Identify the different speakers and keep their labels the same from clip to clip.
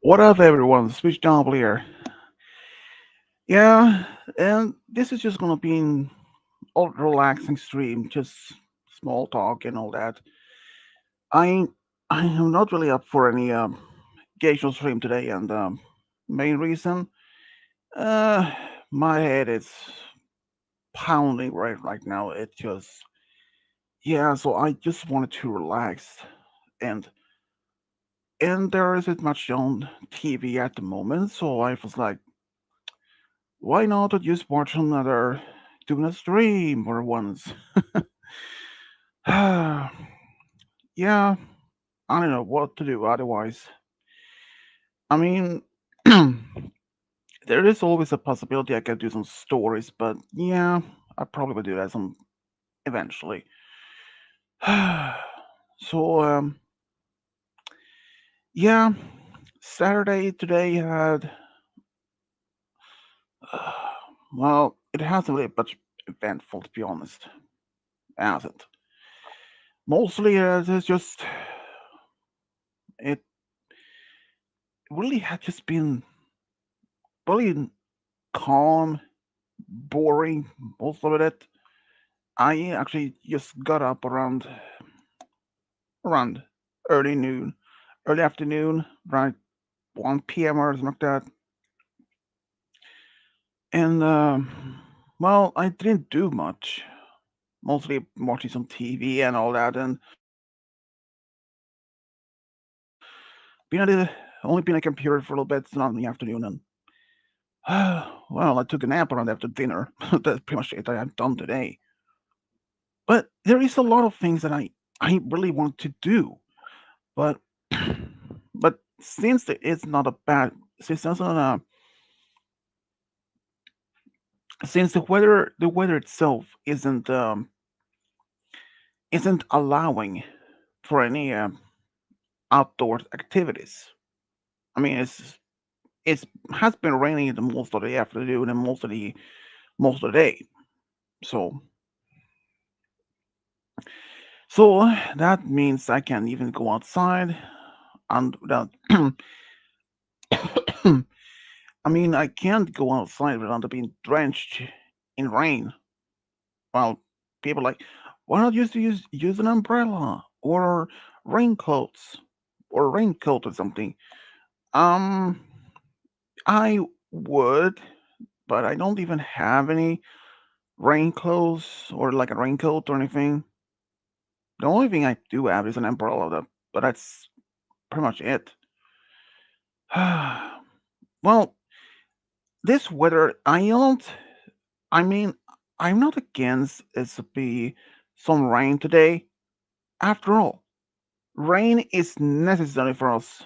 Speaker 1: What up, everyone? Switch down here. Yeah, and this is just gonna be an old relaxing stream, just small talk and all that. I I am not really up for any occasional stream today, and main reason, uh, my head is pounding right now. It just yeah, so I just wanted to relax, and there isn't much on TV at the moment, so I was like, why not just watch another doing a stream for once? Yeah, I don't know what to do otherwise. I mean, there is always a possibility I could do some stories, but yeah, I probably will do that some eventually. so yeah, Saturday today had well, it hasn't really much eventful to be honest, hasn't. Mostly, it's just it really had just been really calm, boring most of it. I actually just got up around early noon, early afternoon, right 1 p.m. or something like that. And well, I didn't do much. Mostly watching some TV and all that, and being at the only being at the computer for a little bit not in the afternoon, and well, I took a nap around after dinner. That's pretty much it I have done today. But there is a lot of things that I really want to do, but but since it's not a bad since it's not a since the weather itself isn't allowing for any outdoor activities. I mean, it's has been raining the most of the afternoon and most of the day. So so that means I can't even go outside and without. I mean, I can't go outside without being drenched in rain. Well, people like, why not just use an umbrella or raincoats or raincoat or something? Um, I would, but I don't even have any rain clothes or like a raincoat or anything. The only thing I do have is an umbrella, but that's pretty much it. Well, this weather, I don't. I mean, I'm not against it to be some rain today. After all, rain is necessary for us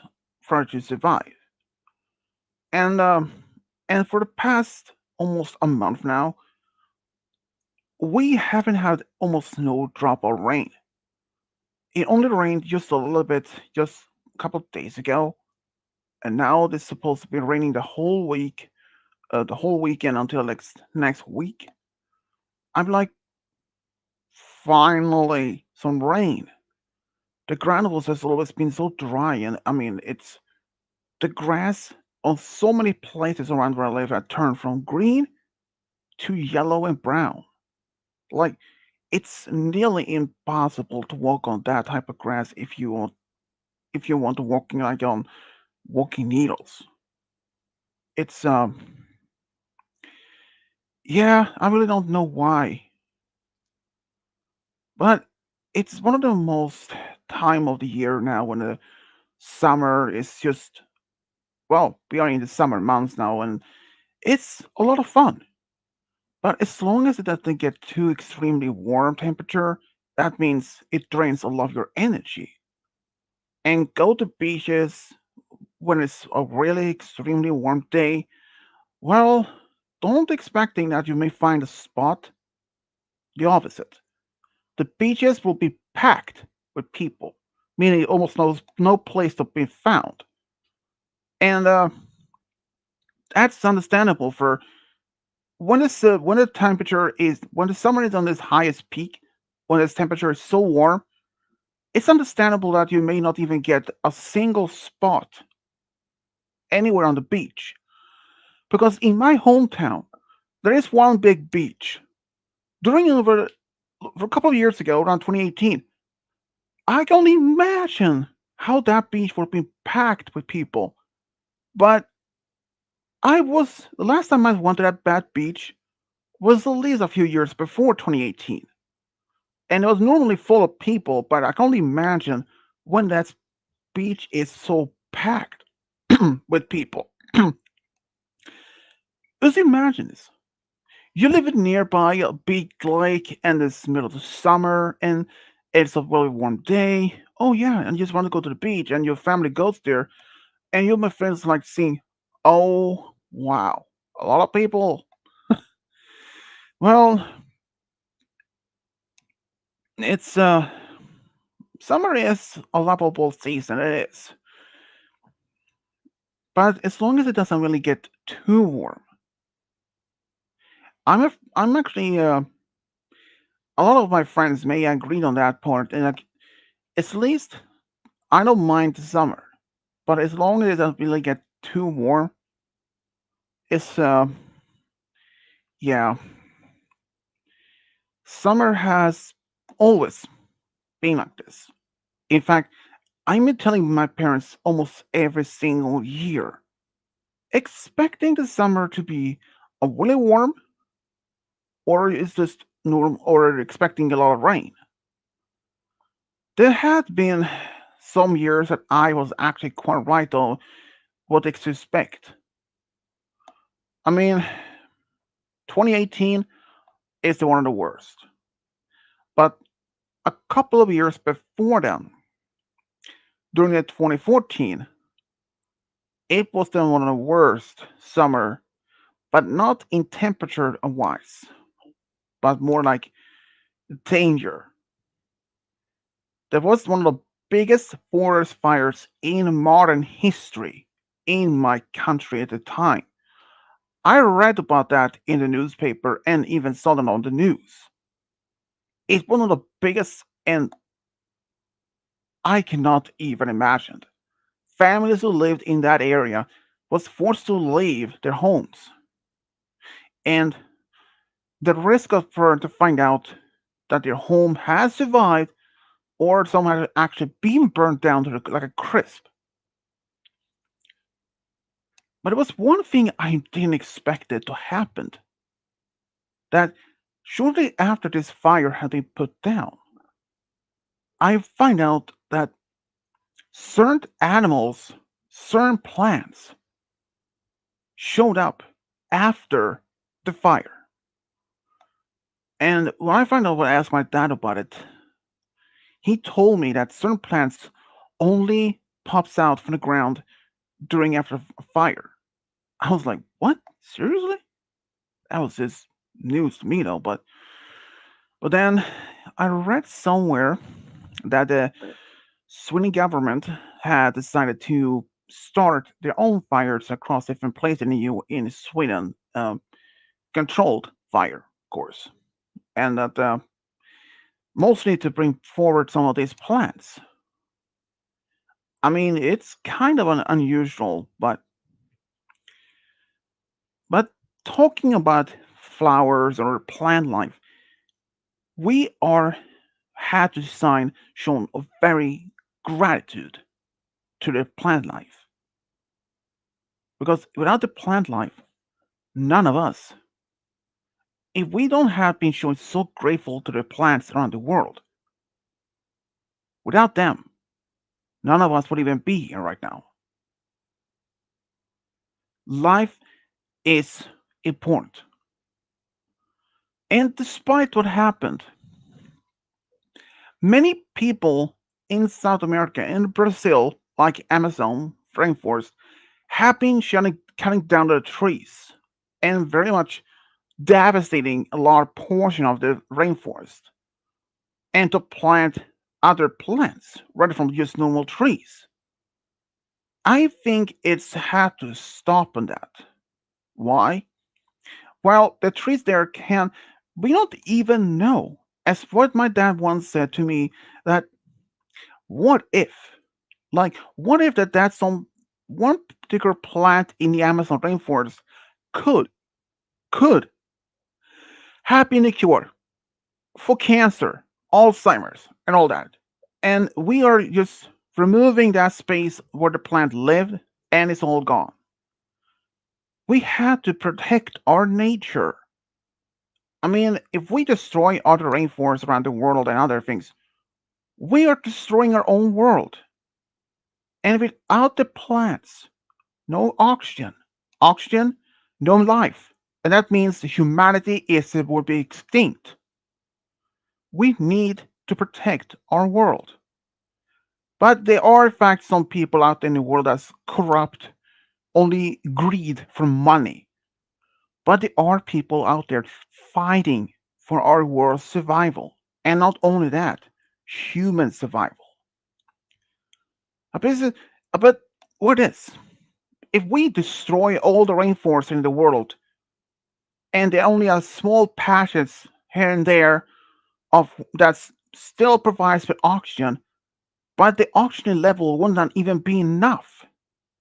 Speaker 1: to survive. And for the past almost a month now, we haven't had almost no drop of rain. It only rained just a little bit just a couple of days ago, and now it's supposed to be raining the whole week, the whole weekend until next week. I'm like, finally some rain. The ground has always been so dry, and I mean, it's the grass on so many places around where I live had turned from green to yellow and brown. Like, it's nearly impossible to walk on that type of grass if you want to walking like on walking needles. It's yeah, I really don't know why, but it's one of the most time of the year now when the summer is just well, we are in the summer months now, and it's a lot of fun. But as long as it doesn't get too extremely warm temperature, that means it drains a lot of your energy. And go to beaches when it's a really extremely warm day. Well, don't expecting that you may find a spot. The opposite. The beaches will be packed with people, meaning almost no place to be found. And that's understandable for when the temperature is when the summer is on its highest peak, when its temperature is so warm, it's understandable that you may not even get a single spot anywhere on the beach. Because in my hometown, there is one big beach. During over for a couple of years ago, around 2018, I can only imagine how that beach would be packed with people. But the last time I went to that beach was at least a few years before 2018. And it was normally full of people, but I can only imagine when that beach is so packed with people. Just imagine this. You live nearby a big lake and it's middle of the summer and it's a really warm day. Oh yeah, and you just want to go to the beach and your family goes there and you and my friends like seeing, oh wow, a lot of people. Well, it's summer is a lovable season, it is. But as long as it doesn't really get too warm, I'm actually a lot of my friends may agree on that part, and like at least I don't mind the summer, but as long as it doesn't really get too warm, it's yeah, summer has always been like this. In fact, I've been telling my parents almost every single year, expecting the summer to be a really warm, or is just norm, or expecting a lot of rain. There had been some years that I was actually quite right on what to expect. I mean, 2018 is one of the worst. But a couple of years before then, during the 2014, it was then one of the worst summer, but not in temperature wise, but more like danger. There was one of the biggest forest fires in modern history in my country at the time. I read about that in the newspaper and even saw them on the news. It's one of the biggest, and I cannot even imagine. Families who lived in that area was forced to leave their homes, and the risk of for to find out that their home has survived or some had actually been burned down to like a crisp. But it was one thing I didn't expect it to happen. That shortly after this fire had been put down, I find out that certain animals, certain plants showed up after the fire. And when I found out, when I asked my dad about it, he told me that certain plants only pops out from the ground during after a fire. I was like, "What? Seriously?" That was just news to me, though. But then I read somewhere that the Sweden government had decided to start their own fires across different places in Sweden, controlled fire, of course, and that mostly to bring forward some of these plants. I mean, it's kind of an unusual, but talking about flowers or plant life, we are had to sign shown a very gratitude to the plant life because without the plant life, none of us, if we don't have been shown so grateful to the plants around the world, without them, none of us would even be here right now. Life is important, and despite what happened, many people in South America and Brazil, like Amazon rainforest, have been cutting down the trees and very much devastating a large portion of the rainforest and to plant other plants rather from just normal trees. I think it's had to stop on that. Why? Well, the trees there can, we don't even know. As what my dad once said to me, that what if, like, what if that's some one particular plant in the Amazon rainforest could could have been a cure for cancer, Alzheimer's, and all that. And we are just removing that space where the plant lived, and it's all gone. We had to protect our nature. I mean, if we destroy other rainforests around the world and other things, we are destroying our own world. And without the plants, no oxygen. Oxygen, no life. And that means humanity would be extinct. We need to protect our world. But there are, in fact, some people out in the world that's corrupt, only greed for money. But there are people out there fighting for our world's survival. And not only that, human survival. But, but what is? If we destroy all the rainforests in the world, and there are only a small patches here and there of that still provides with oxygen, but the oxygen level will not even be enough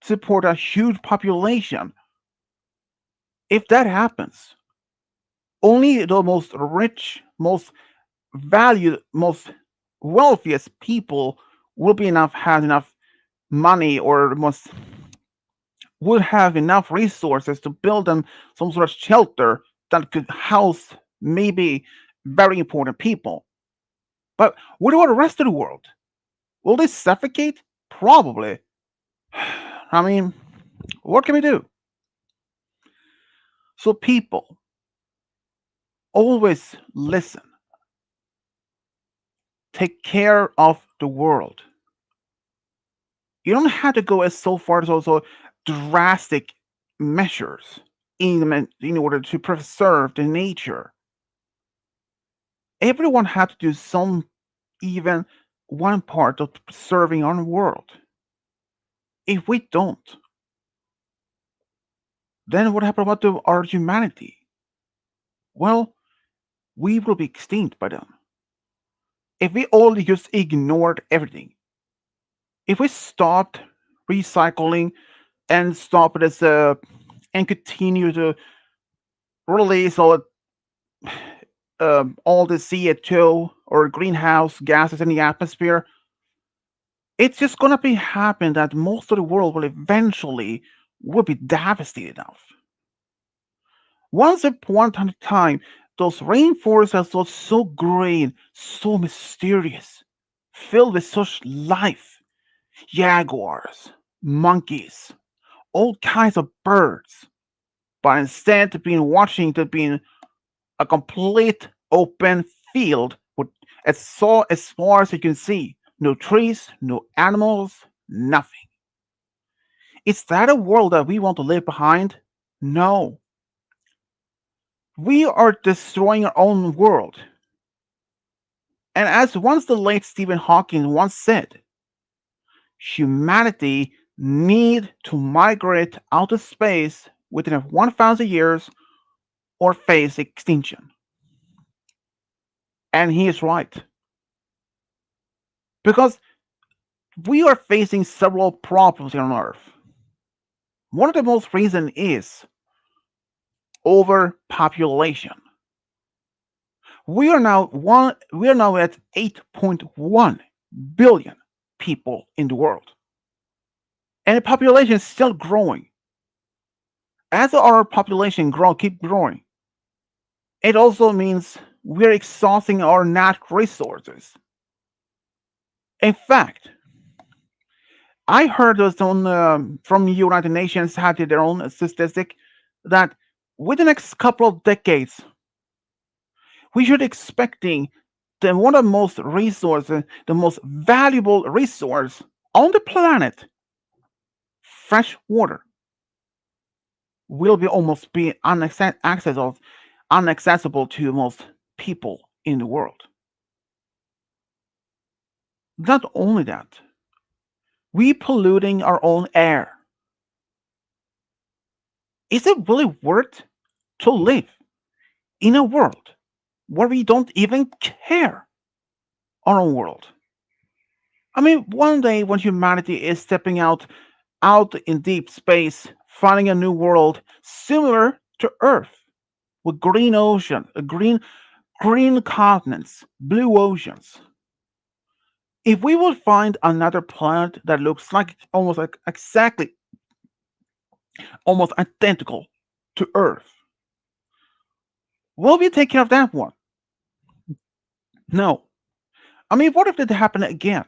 Speaker 1: to support a huge population. If that happens, only the most rich, most valued, most wealthiest people will be enough have enough money or must would have enough resources to build them some sort of shelter that could house maybe very important people. But what about the rest of the world? Will they suffocate? Probably. I mean, what can we do? So, people, always listen. Take care of the world. You don't have to go as so far as also drastic measures in order to preserve the nature. Everyone has to do some, even one part of preserving our world. If we don't, then what happens about our humanity? Well, we will be extinct by then. If we all just ignored everything, if we stopped recycling and stop this and continue to release all the CO2 or greenhouse gases in the atmosphere, it's just gonna be happen that most of the world will eventually will be devastated of. Once upon a time, those rainforests are so green, so mysterious, filled with such life. Jaguars, monkeys, all kinds of birds. But instead of being watching to being a complete open field with as far as you can see. No trees, no animals, nothing. Is that a world that we want to leave behind? No. We are destroying our own world. And as once the late Stephen Hawking once said, humanity need to migrate out of space within 1,000 years or face extinction. And he is right. Because we are facing several problems here on Earth. One of the most reason is overpopulation. We are now at 8.1 billion people in the world. And the population is still growing. As our population keep growing, it also means we're exhausting our natural resources. In fact, I heard this from United Nations had their own statistic that within the next couple of decades, we should expecting the one of the most resources, the most valuable resource on the planet, fresh water, will be almost be unaccessible to most people in the world. Not only that, we polluting our own air. Is it really worth to live in a world where we don't even care our own world? I mean, one day when humanity is stepping out out in deep space, finding a new world similar to Earth, with green ocean, green continents, blue oceans. If we would find another planet that looks like almost like exactly, almost identical to Earth, will we take care of that one? No. I mean, what if it happened again?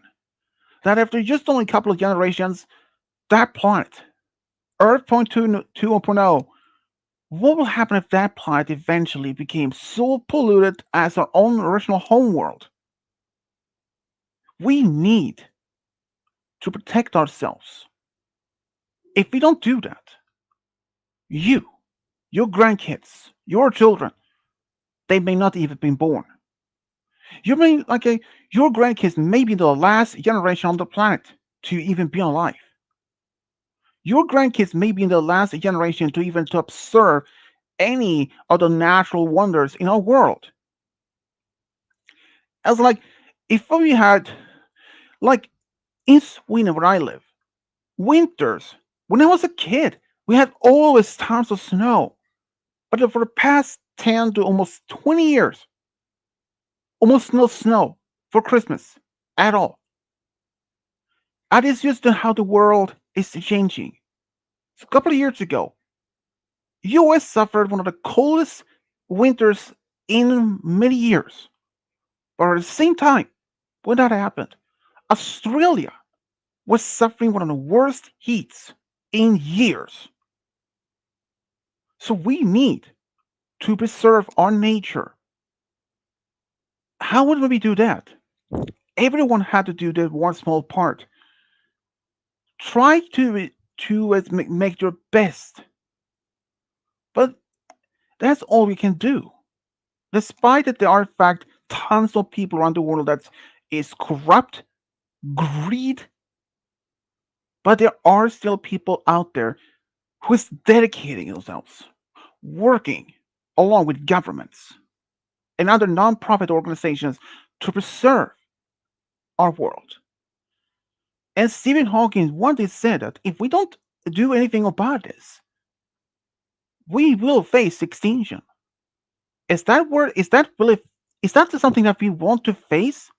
Speaker 1: That after just only a couple of generations, that planet, Earth 2.0, what will happen if that planet eventually became so polluted as our own original homeworld? We need to protect ourselves. If we don't do that, you, your grandkids, your children, they may not even be born. You may your grandkids may be the last generation on the planet to even be alive. Your grandkids may be the last generation to even to observe any of the natural wonders in our world. As if we had like in Sweden where I live, winters when I was a kid, we had always tons of snow. But for the past 10 to almost 20 years, almost no snow for Christmas at all. That is just how the world is changing. So a couple of years ago, US suffered one of the coldest winters in many years. But at the same time, when that happened, Australia was suffering one of the worst heats in years. So we need to preserve our nature. How would we do that? Everyone had to do their one small part. Try to make your best, but that's all we can do. Despite that, there are in fact tons of people around the world that is corrupt, greed, but there are still people out there who is dedicating themselves, working along with governments and other non-profit organizations to preserve our world. And Stephen Hawking one day said that if we don't do anything about this, we will face extinction. Is that something that we want to face?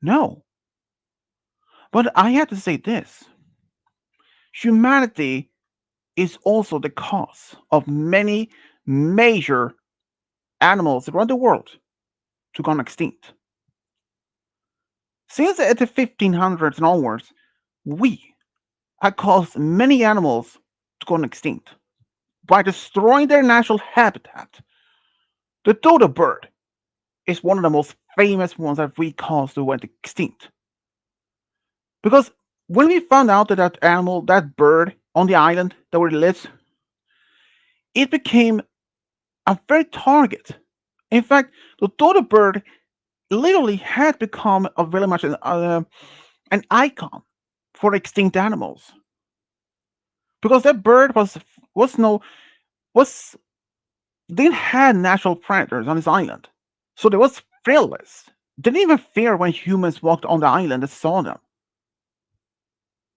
Speaker 1: No. But I have to say this. Humanity is also the cause of many major animals around the world to gone extinct. Since the 1500s and onwards, we have caused many animals to go extinct by destroying their natural habitat. The dodo bird is one of the most famous ones that we caused to went extinct. Because when we found out that that animal, that bird on the island that where it lives, it became a very target. In fact, the dodo bird literally had become a very much an icon for extinct animals because that bird was no was didn't have natural predators on this island, so they was fearless. Didn't even fear when humans walked on the island and saw them.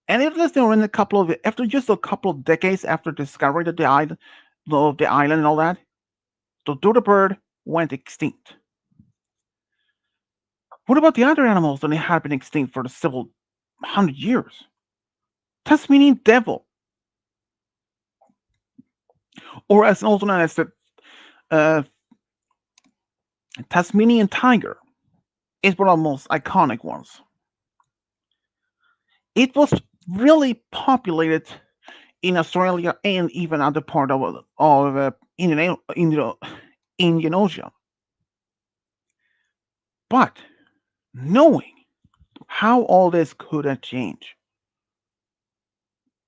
Speaker 1: And it was in a couple of after just a couple of decades after discovery of the island and all that, the dodo bird went extinct. What about the other animals that had been extinct for the several hundred years? Tasmanian devil, or as also known as the uh, Tasmanian tiger, is one of the most iconic ones. It was really populated in Australia and even other part of Indian Ocean. But knowing how all this could have changed,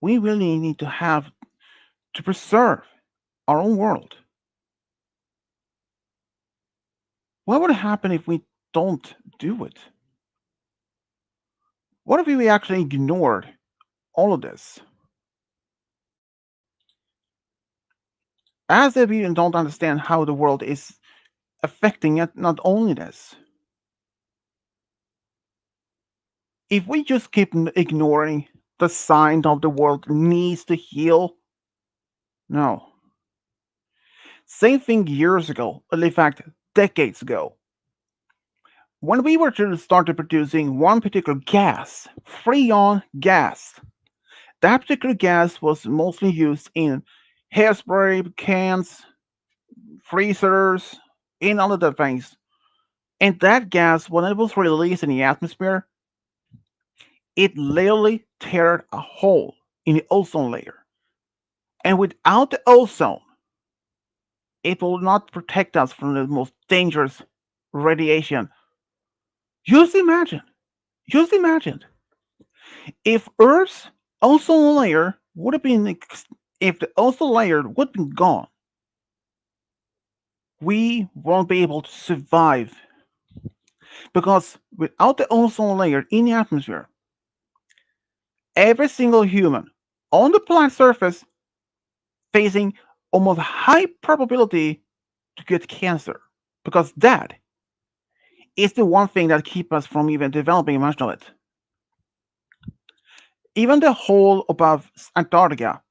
Speaker 1: we really need to have to preserve our own world. What would happen if we don't do it? What if we actually ignored all of this? As if we don't understand how the world is affecting it, not only this. If we just keep ignoring the sign of the world needs to heal? No. Same thing years ago, in fact, decades ago. When we were to started producing one particular gas, Freon gas, that particular gas was mostly used in hairspray, cans, freezers, and other things. And that gas, when it was released in the atmosphere, it literally teared a hole in the ozone layer. And without the ozone, it will not protect us from the most dangerous radiation. Just imagine, just imagine if Earth's ozone layer would have been, if the ozone layer would have been gone, we won't be able to survive because without the ozone layer in the atmosphere, every single human on the planet's surface facing almost high probability to get cancer because that is the one thing that keeps us from even developing much of it. Even the hole above Antarctica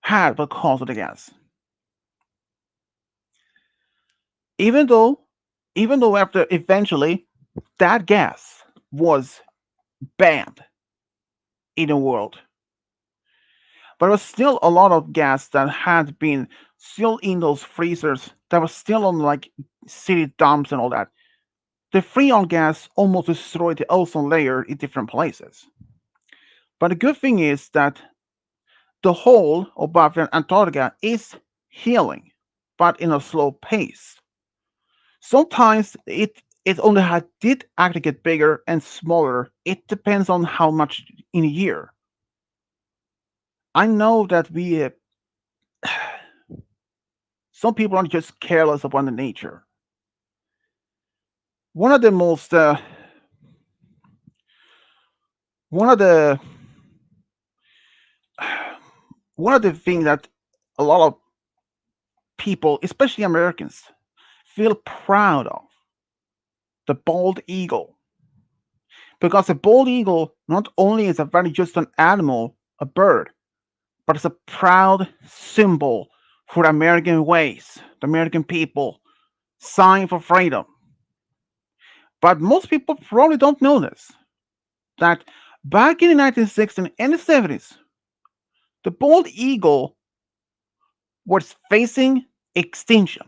Speaker 1: had what caused the gas. Even though, even though after eventually that gas was banned in the world, but there was still a lot of gas that had been still in those freezers that was still on like city dumps and all that. The freon gas almost destroyed the ozone layer in different places. But the good thing is that the hole above Antarctica is healing, but in a slow pace. Sometimes it only did actually get bigger and smaller. It depends on how much in a year. I know that we some people are just careless about the nature. One of the most one of the one of the things that a lot of people, especially Americans, feel proud of the bald eagle. Because the bald eagle not only is a very just an animal, a bird, but it's a proud symbol for the American ways, the American people, sign for freedom. But most people probably don't know this. That back in the 1960s and the 70s, the bald eagle was facing extinction.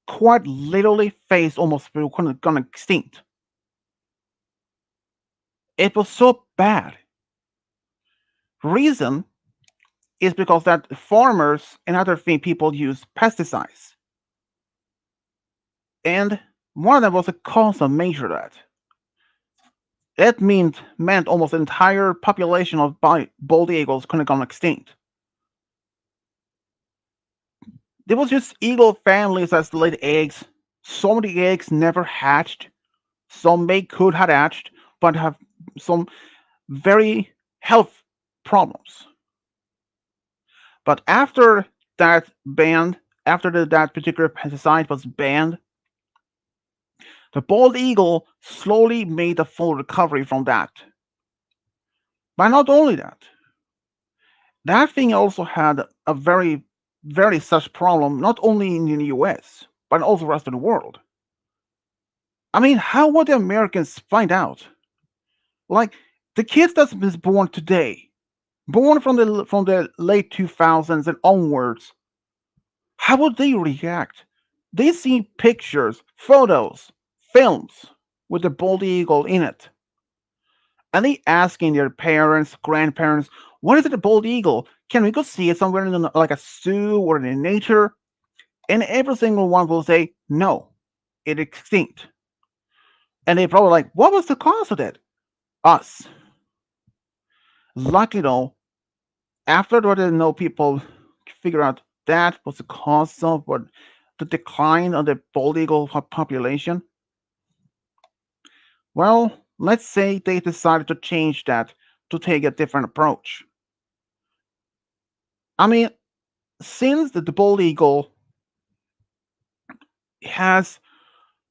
Speaker 1: Quite literally faced almost gone extinct. It was so bad. Reason is because that farmers and other people use pesticides. And one of them was a cause of major that. That meant almost the entire population of bald eagles could have gone extinct. There was just eagle families that laid eggs. Some of the eggs never hatched. Some may could have hatched, but have some very health problems. But after that banned, after that particular pesticide was banned, the bald eagle slowly made a full recovery from that. But not only that, that thing also had a very such problem, not only in the US, but also the rest of the world. I mean, how would the Americans find out? Like the kids that's been born today, born from the late 2000s and onwards, how would they react? They see pictures, photos, films with the bald eagle in it. And they asking their parents, grandparents, what is it, a bald eagle? Can we go see it somewhere in like a zoo or in nature? And every single one will say, no, it extinct. And they probably like, what was the cause of it? Us. Luckily though, after what they know people figure out that was the cause of what the decline of the bald eagle population, well, let's say they decided to change that to take a different approach. I mean, since the bald eagle has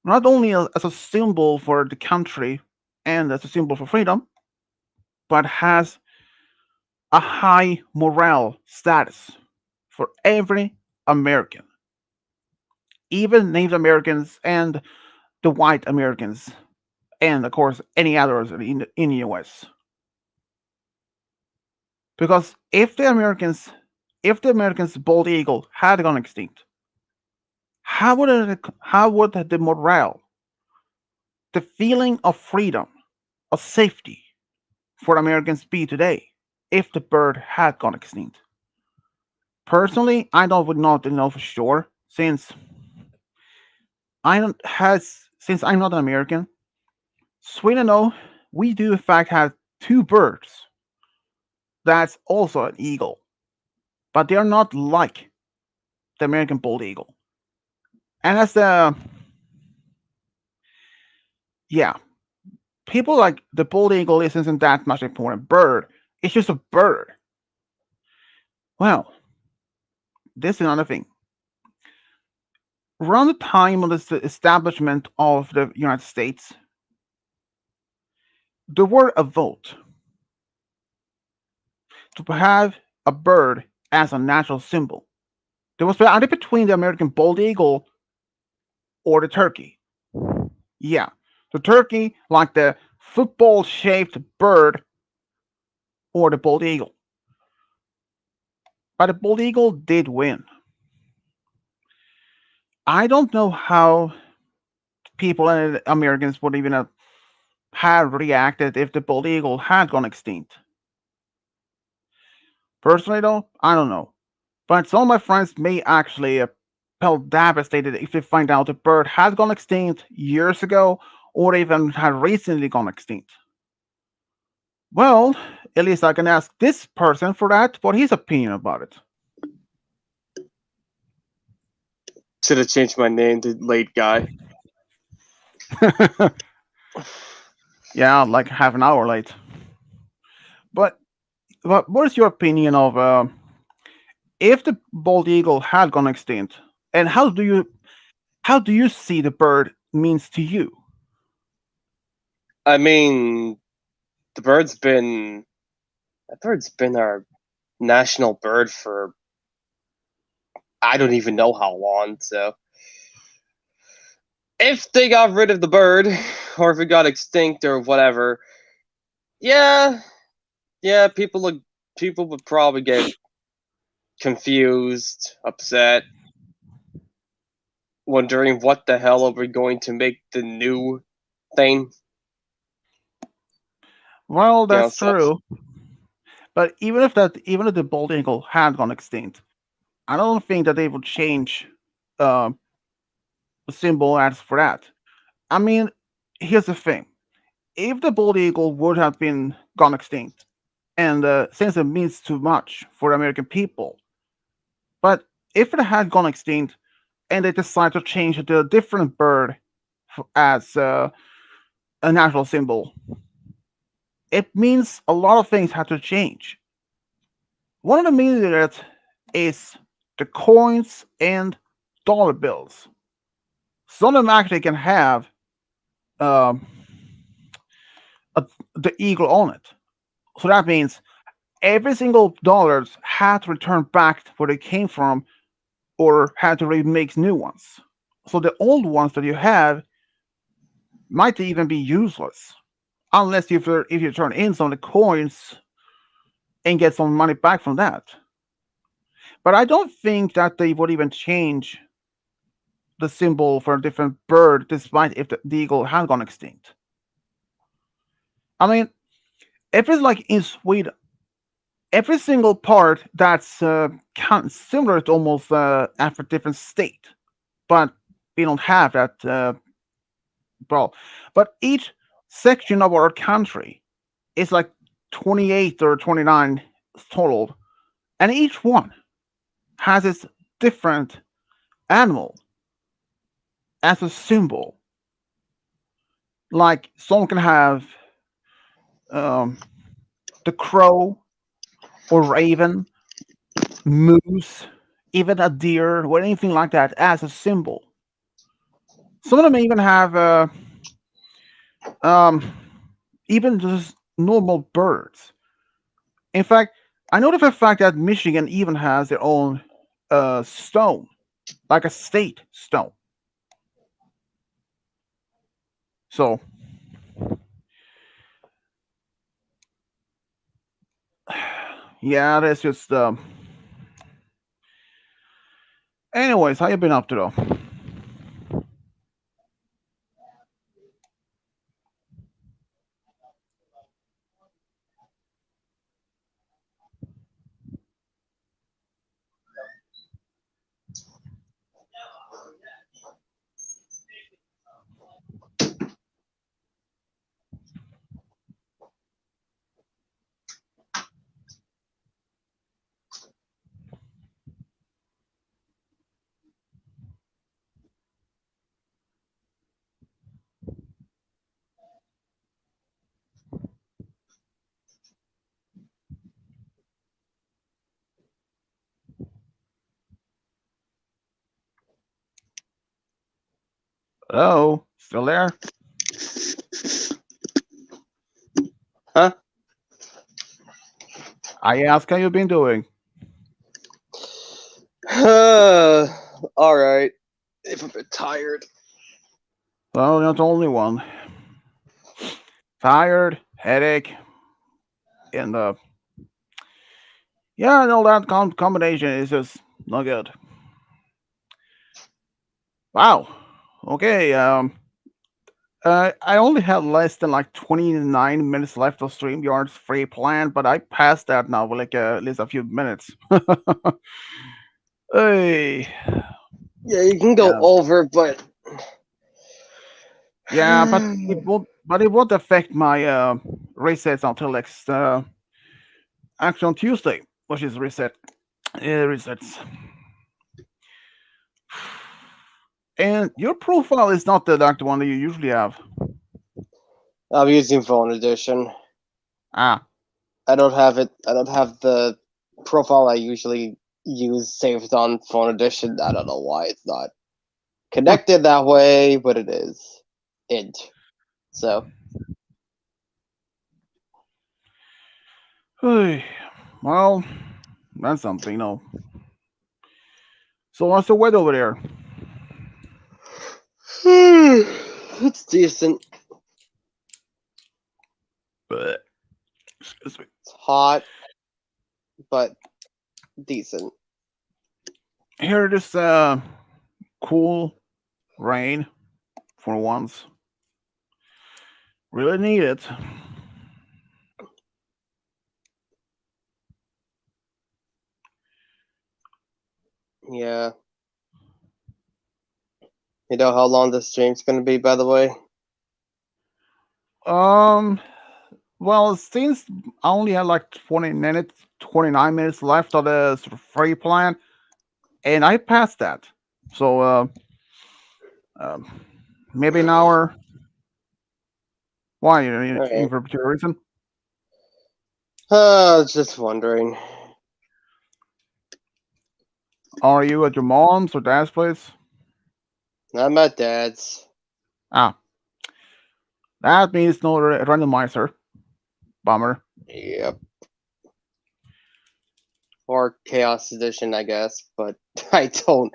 Speaker 1: not only as a symbol for the country and as a symbol for freedom, but has a high morale status for every American, even Native Americans and the white Americans, and of course any others in the US. Because if the Americans' bald eagle had gone extinct, how would the morale, the feeling of freedom, of safety for Americans be today if the bird had gone extinct? Personally, I don't would not know for sure I don't has since I'm not an American. Sweden, though, we do in fact have two birds that's also an eagle, but they are not like the American bald eagle. And as the yeah, people like the bald eagle isn't that much important bird. It's just a bird. Well, this is another thing. Around the time of the establishment of the United States, there were a vote to have a bird as a national symbol. There was either between the American bald eagle or the turkey. Yeah, the turkey, like the football shaped bird, or the bald eagle. But the bald eagle did win. I don't know how people and Americans would even have reacted if the bald eagle had gone extinct. Personally, though, I don't know. But some of my friends may actually felt devastated if they find out the bird had gone extinct years ago or even had recently gone extinct. Well, at least I can ask this person for that, what his opinion about it.
Speaker 2: Should have changed my name to Late Guy.
Speaker 1: Yeah, like half an hour late. But what is your opinion of if the bald eagle had gone extinct, and how do you see the bird means to you?
Speaker 2: I mean, the bird's been that bird's been our national bird for I don't even know how long. So if they got rid of the bird, or if it got extinct or whatever, yeah, yeah, people would probably get confused, upset, wondering what the hell are we going to make the new thing.
Speaker 1: Well,
Speaker 2: You know,
Speaker 1: that's
Speaker 2: so
Speaker 1: true. But even if the bald eagle had gone extinct, I don't think that they would change uh, the symbol as for that. I mean, here's the thing: if the bald eagle would have been gone extinct, and since it means too much for the American people, but if it had gone extinct and they decide to change it to a different bird as a national symbol, it means a lot of things have to change. One of the meaning of it is the coins and dollar bills. Some of them actually can have um, a, the eagle on it. So that means every single dollars had to return back to where they came from or had to remake new ones. So the old ones that you have might even be useless unless if you turn in some of the coins and get some money back from that. But I don't think that they would even change the symbol for a different bird despite if the eagle had gone extinct. I mean, if it's like in Sweden, every single part that's similar to almost after different state, but we don't have that well. But each section of our country is like 28 or 29 total, and each one has its different animal as a symbol. Like some can have um, the crow or raven, moose, even a deer or anything like that as a symbol. Some of them even have um, even just normal birds. In fact, I know the fact that Michigan even has their own stone, like a state stone. So, yeah, that's just. Anyways, how you been up to though? Hello, still there?
Speaker 2: Huh?
Speaker 1: I ask how you been doing.
Speaker 2: All right. If I'm a bit tired.
Speaker 1: Well, you're not the only one. Tired, headache, and yeah, and all that combination is just not good. Wow. Okay. I only had less than like 29 minutes left of StreamYard's free plan, but I passed that now with like at least a few minutes. Hey,
Speaker 2: Yeah, you can go
Speaker 1: yeah,
Speaker 2: over, but
Speaker 1: yeah, but it won't affect my resets until next actually on Tuesday, which is resets. And your profile is not the like the one that you usually have.
Speaker 2: I'm using phone edition.
Speaker 1: Ah,
Speaker 2: I don't have it. I don't have the profile I usually use saved on phone edition. I don't know why it's not
Speaker 1: huh.
Speaker 2: connected that way, but it is. Int. So
Speaker 1: Hey, well, that's something, no. So what's the weather over there?
Speaker 2: it's decent.
Speaker 1: Bleh, excuse me.
Speaker 2: It's hot, but decent.
Speaker 1: Here it is, cool rain for once. Really need it.
Speaker 2: Yeah. You know how long this stream's gonna be, by the way?
Speaker 1: Um, well, since I only had like 20 minutes, 29 minutes left of the sort of free plan, and I passed that. So, um, maybe an hour. Why?
Speaker 2: Alright.
Speaker 1: For particular reason?
Speaker 2: I was just wondering.
Speaker 1: Are you at your mom's or dad's place?
Speaker 2: I'm at dad's.
Speaker 1: Ah, that means no randomizer. Bummer.
Speaker 2: Yep. Or Chaos Edition, I guess, but I don't.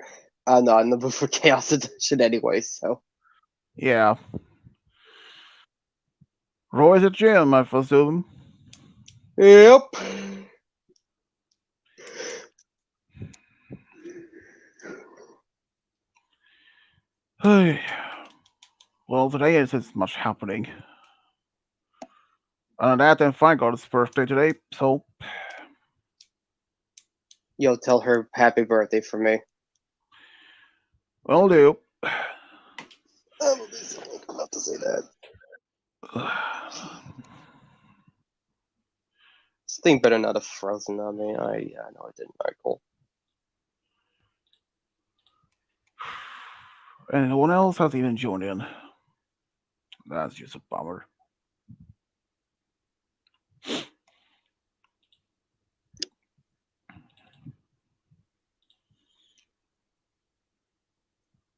Speaker 2: I'm not in the mood for Chaos Edition anyway, so.
Speaker 1: Yeah. Roy's at gym, I presume.
Speaker 2: Yep.
Speaker 1: Hey. Well, today isn't much happening. That and Fine God's birthday today, so
Speaker 2: Yo, tell her happy birthday for me.
Speaker 1: will do.
Speaker 2: I will do something. I'm about to say that. This thing better not have frozen on me. Yeah, I know it didn't. Alright, cool.
Speaker 1: And no one else has even joined in. That's just a bummer.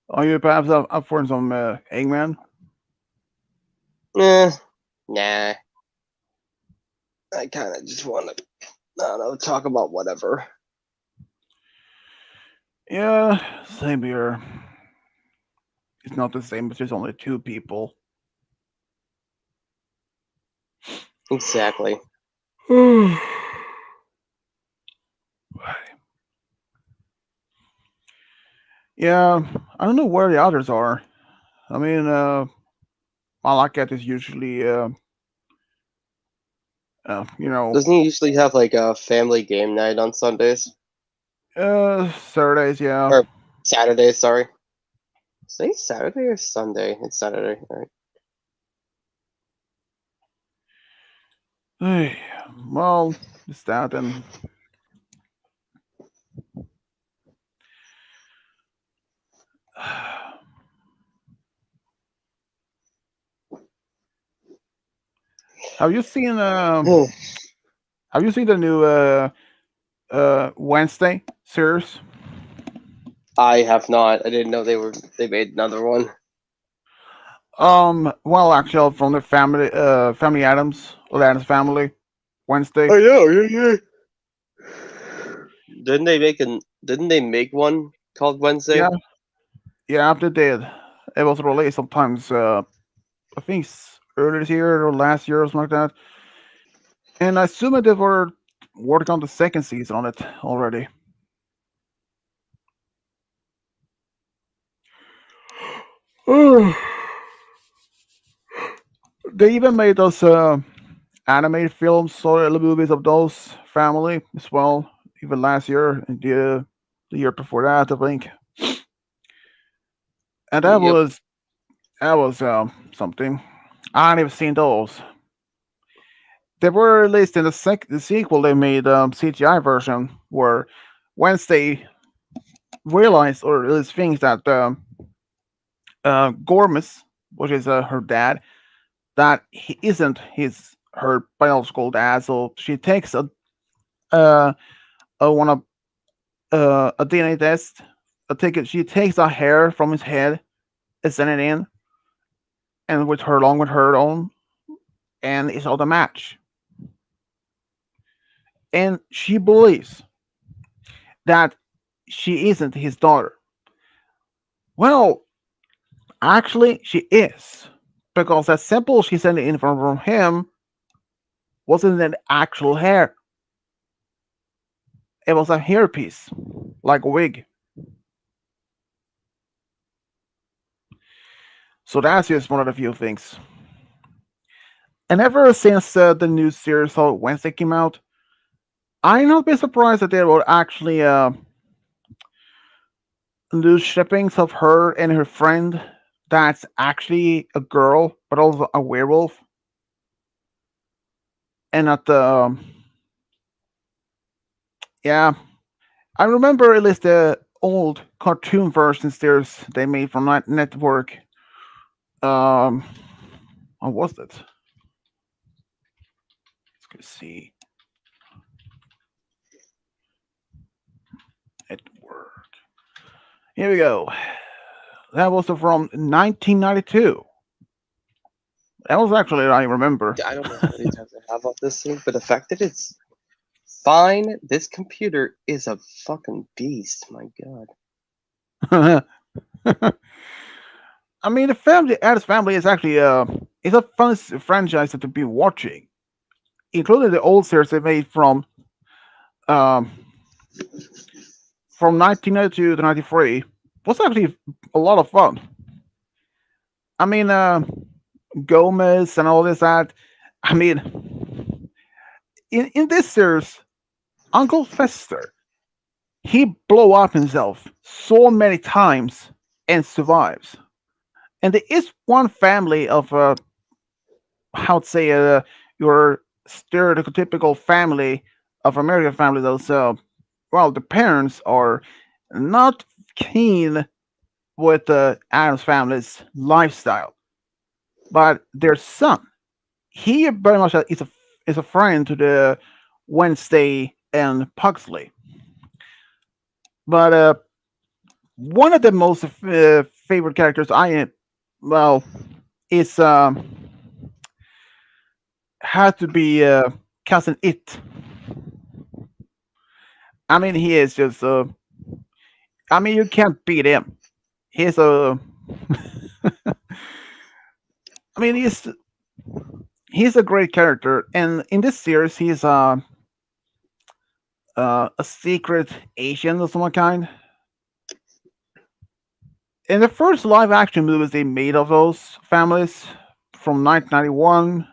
Speaker 1: Are you perhaps up for some Eggman?
Speaker 2: Eh, nah. I kind of just want to. No, no, talk about whatever.
Speaker 1: Yeah, same here. It's not the same, but there's only two people.
Speaker 2: Exactly.
Speaker 1: Yeah, I don't know where the others are. I mean, all I get is usually, you know,
Speaker 2: Doesn't he usually have like a family game night on Sundays
Speaker 1: Saturdays, yeah.
Speaker 2: or Saturdays? Sorry, say Saturday or Sunday. It's Saturday. All right.
Speaker 1: Hey, well, it's that, and have you seen, have you seen the new Wednesday series?
Speaker 2: I have not. I didn't know they made another one.
Speaker 1: Well, actually, from the Family Adams, or the Adams Family, Wednesday.
Speaker 2: I know. Yeah, yeah. Didn't they make one called Wednesday?
Speaker 1: Yeah, yeah, after they did. It was released sometimes, I think earlier this year or last year or something like that. And I assume they were working on the second season on it already. They even made those animated films or little movies of those family as well, even last year and the year before that, I think. And
Speaker 2: Yep.
Speaker 1: that was something. I haven't even seen those. They were released in the sequel. They made CGI version where Wednesday realized or at least thinks that Gormus, which is her dad, that he isn't his her biological dad. So she takes uh, a DNA test. She takes a hair from his head and send it in, and with her along with her own, and it's all the match. And she believes that she isn't his daughter. Well, actually, she is. Because that sample she sent in from him wasn't an actual hair. It was a hairpiece, like a wig. So that's just one of the few things. And ever since the new series of Wednesday came out, I've not been surprised that there were actually new shippings of her and her friend that's actually a girl, but also a werewolf. And at the, yeah, I remember at least the old cartoon versions they made from Network. Um, what was it? Let's see. Network. Here we go. That was from 1992. That was actually I remember.
Speaker 2: I don't know how many times I have on this thing, but the fact that it's fine, this computer is a fucking beast. My God.
Speaker 1: I mean, the family, Addams Family is actually it's a fun franchise to be watching, including the old series they made um, from 1992 to 93. Was actually a lot of fun. I mean, Gomez and all this that. I mean, in this series, Uncle Fester he blow up himself so many times and survives. And there is one family of how to say your stereotypical family of American family. Those well, the parents are not keen with the Adams family's lifestyle, but their son, he very much is a friend to the Wednesday and Pugsley. But one of the most favorite characters well, is had to be cousin It. I mean, he is just. I mean, you can't beat him. He's a. I mean, he's a great character, and in this series, he's a secret agent of some kind. In the first live action movies they made of those families from 1991,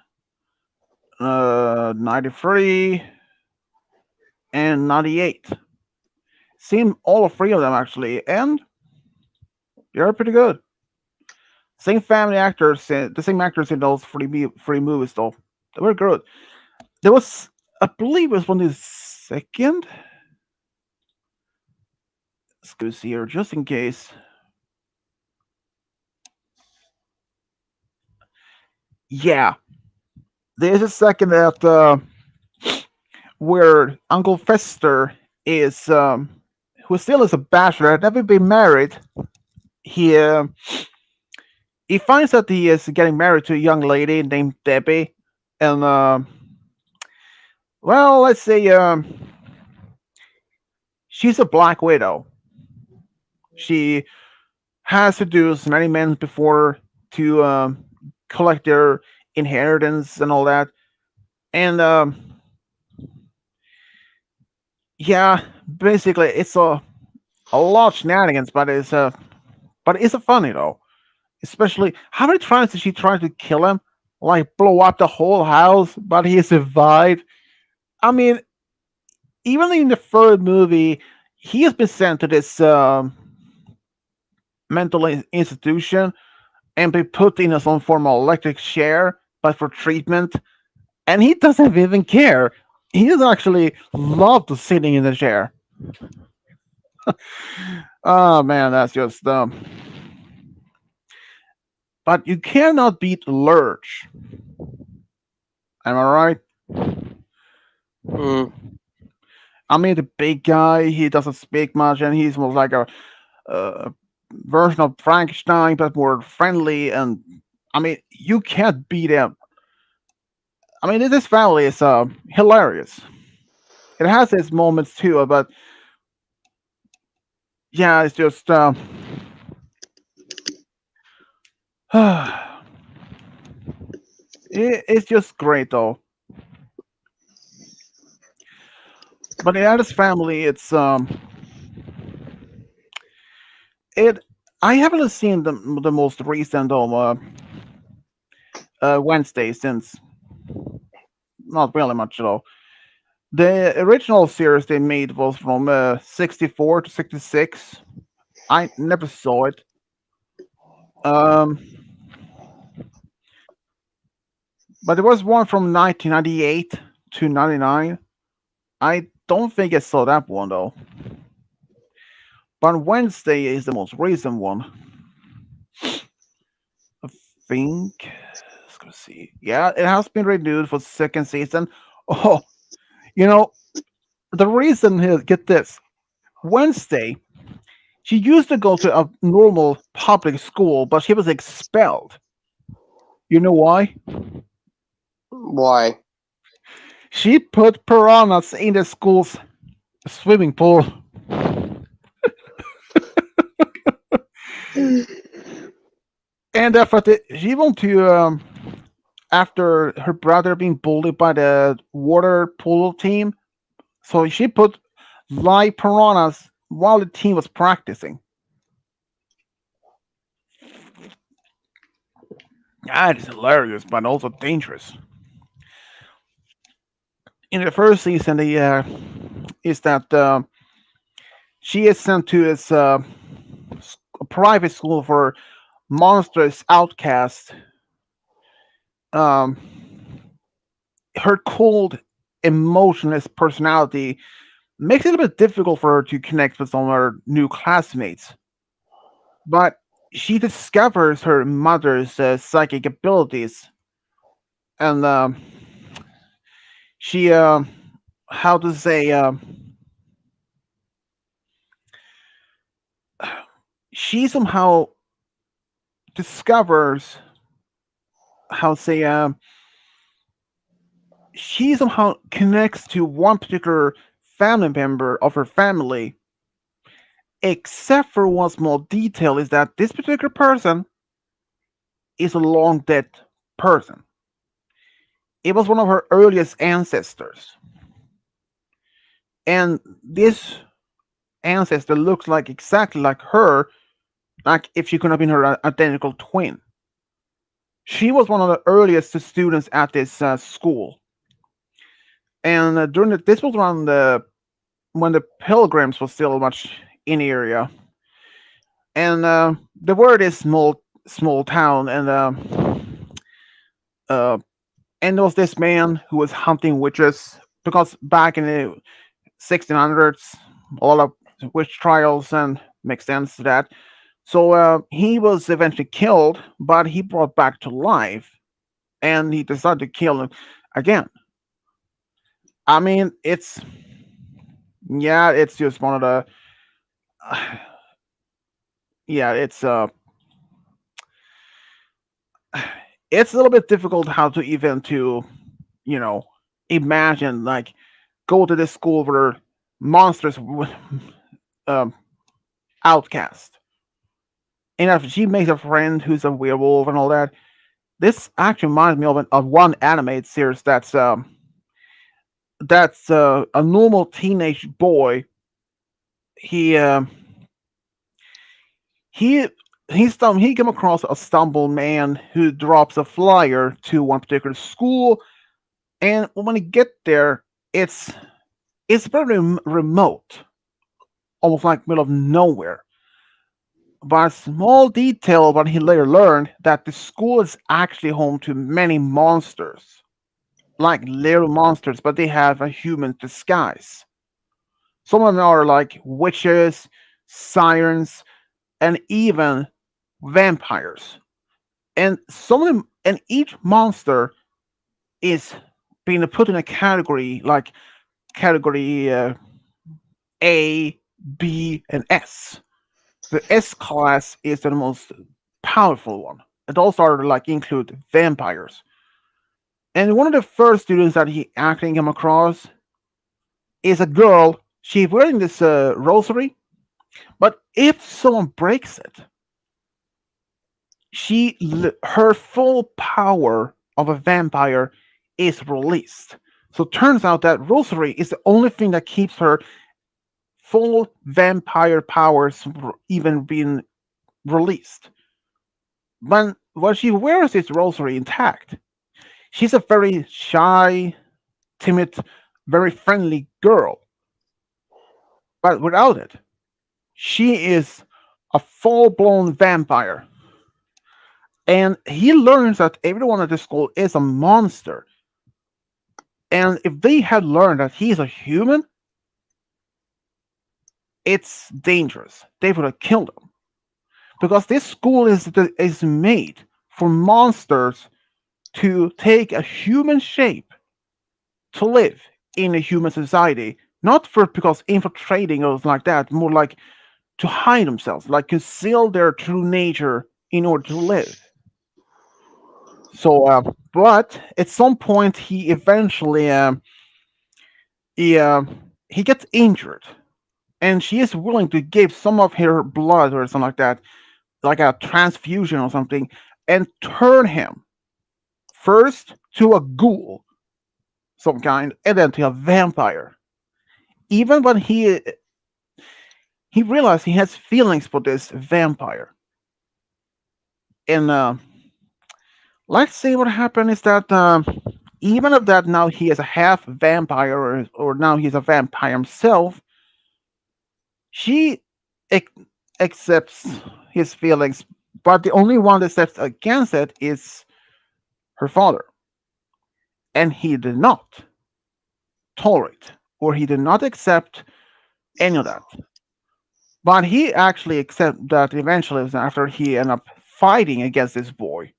Speaker 1: 93, and 98. Seen all three of them actually, and they're pretty good. Same family actors, the same actors in those three movies though. They were good. There was, I believe, it was one of the second. Let's go see here, just in case. Yeah, there's a second that where Uncle Fester is, who still is a bachelor, had never been married. He uh, he finds that he is getting married to a young lady named Debbie, and well, let's say she's a Black Widow. She has seduced many men before to collect their inheritance and all that, and yeah, basically it's a lot of shenanigans, but it's a funny though. Especially, how many times did she try to kill him? Like blow up the whole house, but he survived. I mean, even in the third movie, he has been sent to this mental institution and be put in some form of electric chair, but for treatment. And he doesn't even care. He doesn't actually love to sitting in the chair. Oh man, that's just But you cannot beat Lurch. Am I right?
Speaker 2: Mm.
Speaker 1: I mean, the big guy, he doesn't speak much, and he's more like a version of Frankenstein, but more friendly. And I mean, you can't beat him. I mean, this family is hilarious. It has its moments too, but yeah, it's just it's just great though. But the Addis family, it. I haven't seen the most recent Wednesday since not really much at all. The original series they made was from 64 to 66. I never saw it. Um, but there was one from 1998 to 99. I don't think I saw that one though. But Wednesday is the most recent one. I think. Let's go see. Yeah, it has been renewed for second season. Oh, you know, the reason here, get this. Wednesday, she used to go to a normal public school, but she was expelled. You know why?
Speaker 2: Why?
Speaker 1: She put piranhas in the school's swimming pool. And after she went to after her brother being bullied by the water polo team, so she put live piranhas while the team was practicing. That is hilarious, but also dangerous. In the first season, the is that she is sent to this a private school for monstrous outcasts. Um, her cold, emotionless personality makes it a bit difficult for her to connect with some of her new classmates. But she discovers her mother's psychic abilities, and she, how to say, she somehow discovers how to say, she somehow connects to one particular family member of her family, except for one small detail is that this particular person is a long dead person. It was one of her earliest ancestors. And this ancestor looks like exactly like her, like if she could have been her identical twin. She was one of the earliest students at this school. And this was around when the pilgrims was still much in the area. And the word is small town, uh, and there was this man who was hunting witches because back in the 1600s, a lot of witch trials and makes sense to that. So he was eventually killed, but he brought back to life, and he decided to kill him again. I mean, it's just one of the yeah, it's a little bit difficult how to even to you know imagine like go to this school where monsters um, outcast. And if she makes a friend who's a werewolf and all that, this actually reminds me of one animated series that's a normal teenage boy. He he he came across a stumbled man who drops a flyer to one particular school, and when he get there, it's it's very remote, almost like middle of nowhere. But a small detail what he later learned that the school is actually home to many monsters, like little monsters, but they have a human disguise. Some of them are like witches, sirens, and even vampires. And some of them, and each monster is being put in a category like category A, B, and S. The S class is the most powerful one. It also are like include vampires. And one of the first students that he actually came across is a girl. She's wearing this rosary, but if someone breaks it, her full power of a vampire is released. So it turns out that rosary is the only thing that keeps her full vampire powers even being released. But when she wears this rosary intact, she's a very shy, timid, very friendly girl. But without it, she is a full blown vampire. And he learns that everyone at the school is a monster. And if they had learned that he's a human, it's dangerous. They would have killed him. Because this school is made for monsters to take a human shape to live in a human society. Not for because infiltrating or like that, more like to hide themselves, like conceal their true nature in order to live. So, but at some point, he uh, he gets injured, and she is willing to give some of her blood or something like that, like a transfusion or something, and turn him first to a ghoul, some kind, and then to a vampire. Even when he realized he has feelings for this vampire, and let's see what happened is that even if that now he is a half vampire or now he's a vampire himself, she ac- accepts his feelings, but the only one that steps against it is her father, and he did not tolerate or he did not accept any of that. But he actually accepted that eventually after he ended up fighting against this boy.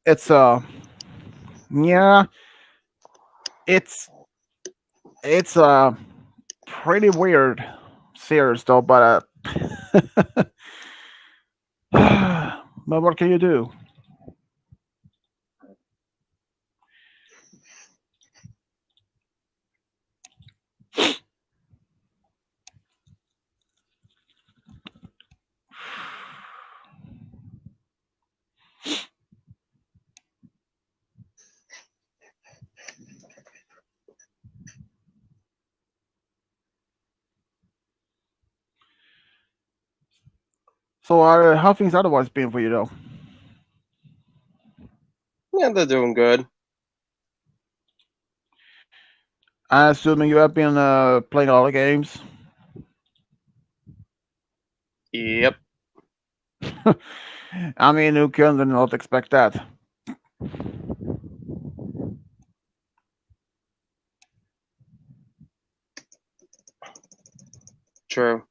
Speaker 1: It's yeah, it's it's pretty weird series though, but but what can you do? So, how things otherwise been for you though?
Speaker 2: Yeah, they're doing good.
Speaker 1: I'm assuming you have been playing a lot of games.
Speaker 2: Yep,
Speaker 1: I mean, who can not expect that?
Speaker 2: true.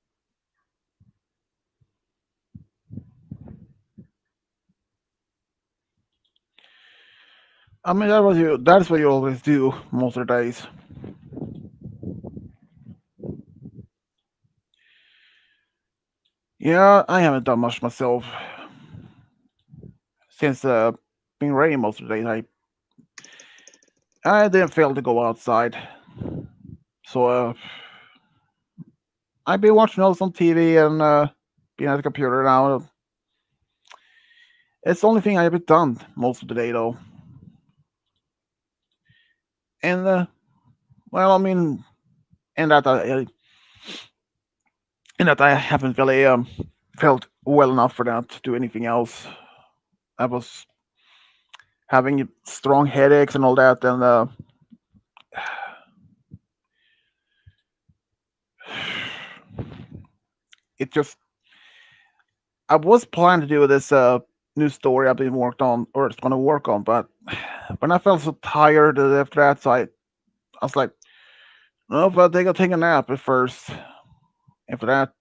Speaker 1: I mean, that was you. That's what you always do most of the days. Yeah, I haven't done much myself since being rain most of the days. I didn't feel to go outside, so I've been watching all some TV and being at the computer now. It's the only thing I've done most of the day though. And well, I mean, and that I haven't really felt well enough for that to do anything else. I was having strong headaches and all that, and it just I was planning to do this new story I've been worked on or it's going to work on, but when I felt so tired after that, so I was like, no, but I take a nap at first. After that,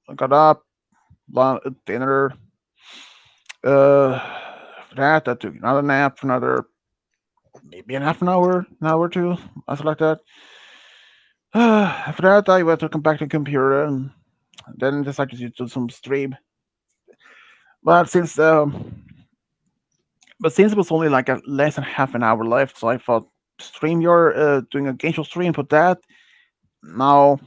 Speaker 1: I got up, dinner. After that, I took another nap for another maybe an half an hour or two, something like that. After that, I went to come back to the computer and then decided to do some stream. But since it was only like a less than half an hour left, so I thought stream your doing a game show stream for that. Now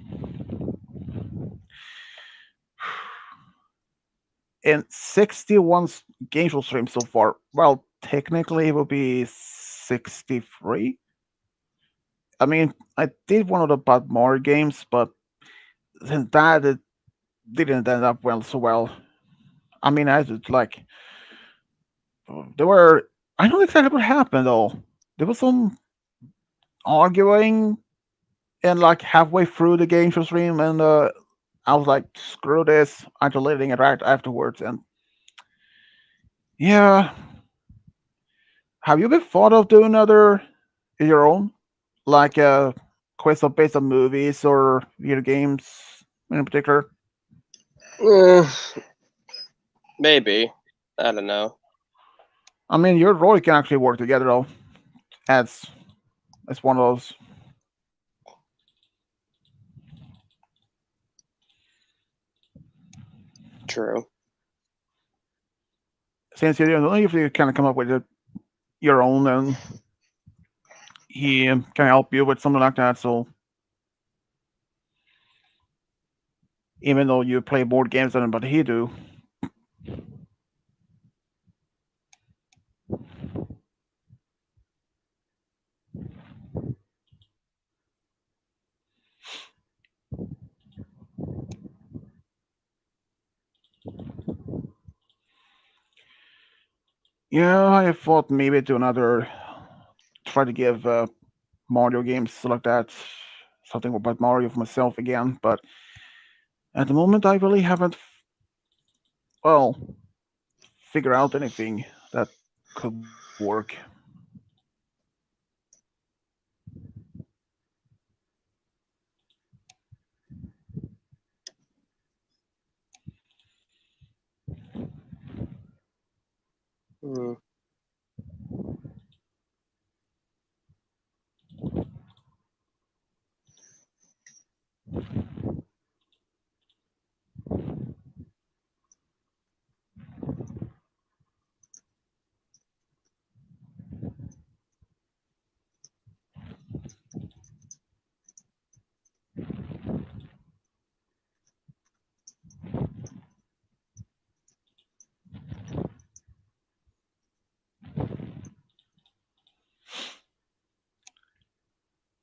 Speaker 1: in 61 game show streams so far. Well, technically it will be 63. I mean, I did one of the Bad Mario games, but since that it didn't end up well so well. I mean, I just like there were. I don't exactly what happened though. There was some arguing and like halfway through the game show stream, and I was like, "Screw this!" I'm deleting it right afterwards. And yeah, have you been thought of doing another your own, like quiz of based on movies or video games in particular?
Speaker 2: Eh, maybe. I don't know.
Speaker 1: I mean, you and Roy can actually work together though. As as one of those.
Speaker 2: True.
Speaker 1: Since you know, if you kind of come up with your own, and he can help you with something like that. So even though you play board games than but he do, yeah, I thought maybe do another, try to give Mario games like that, something about Mario for myself again. But at the moment, I really haven't, well, figured out anything that could work.
Speaker 2: Mm.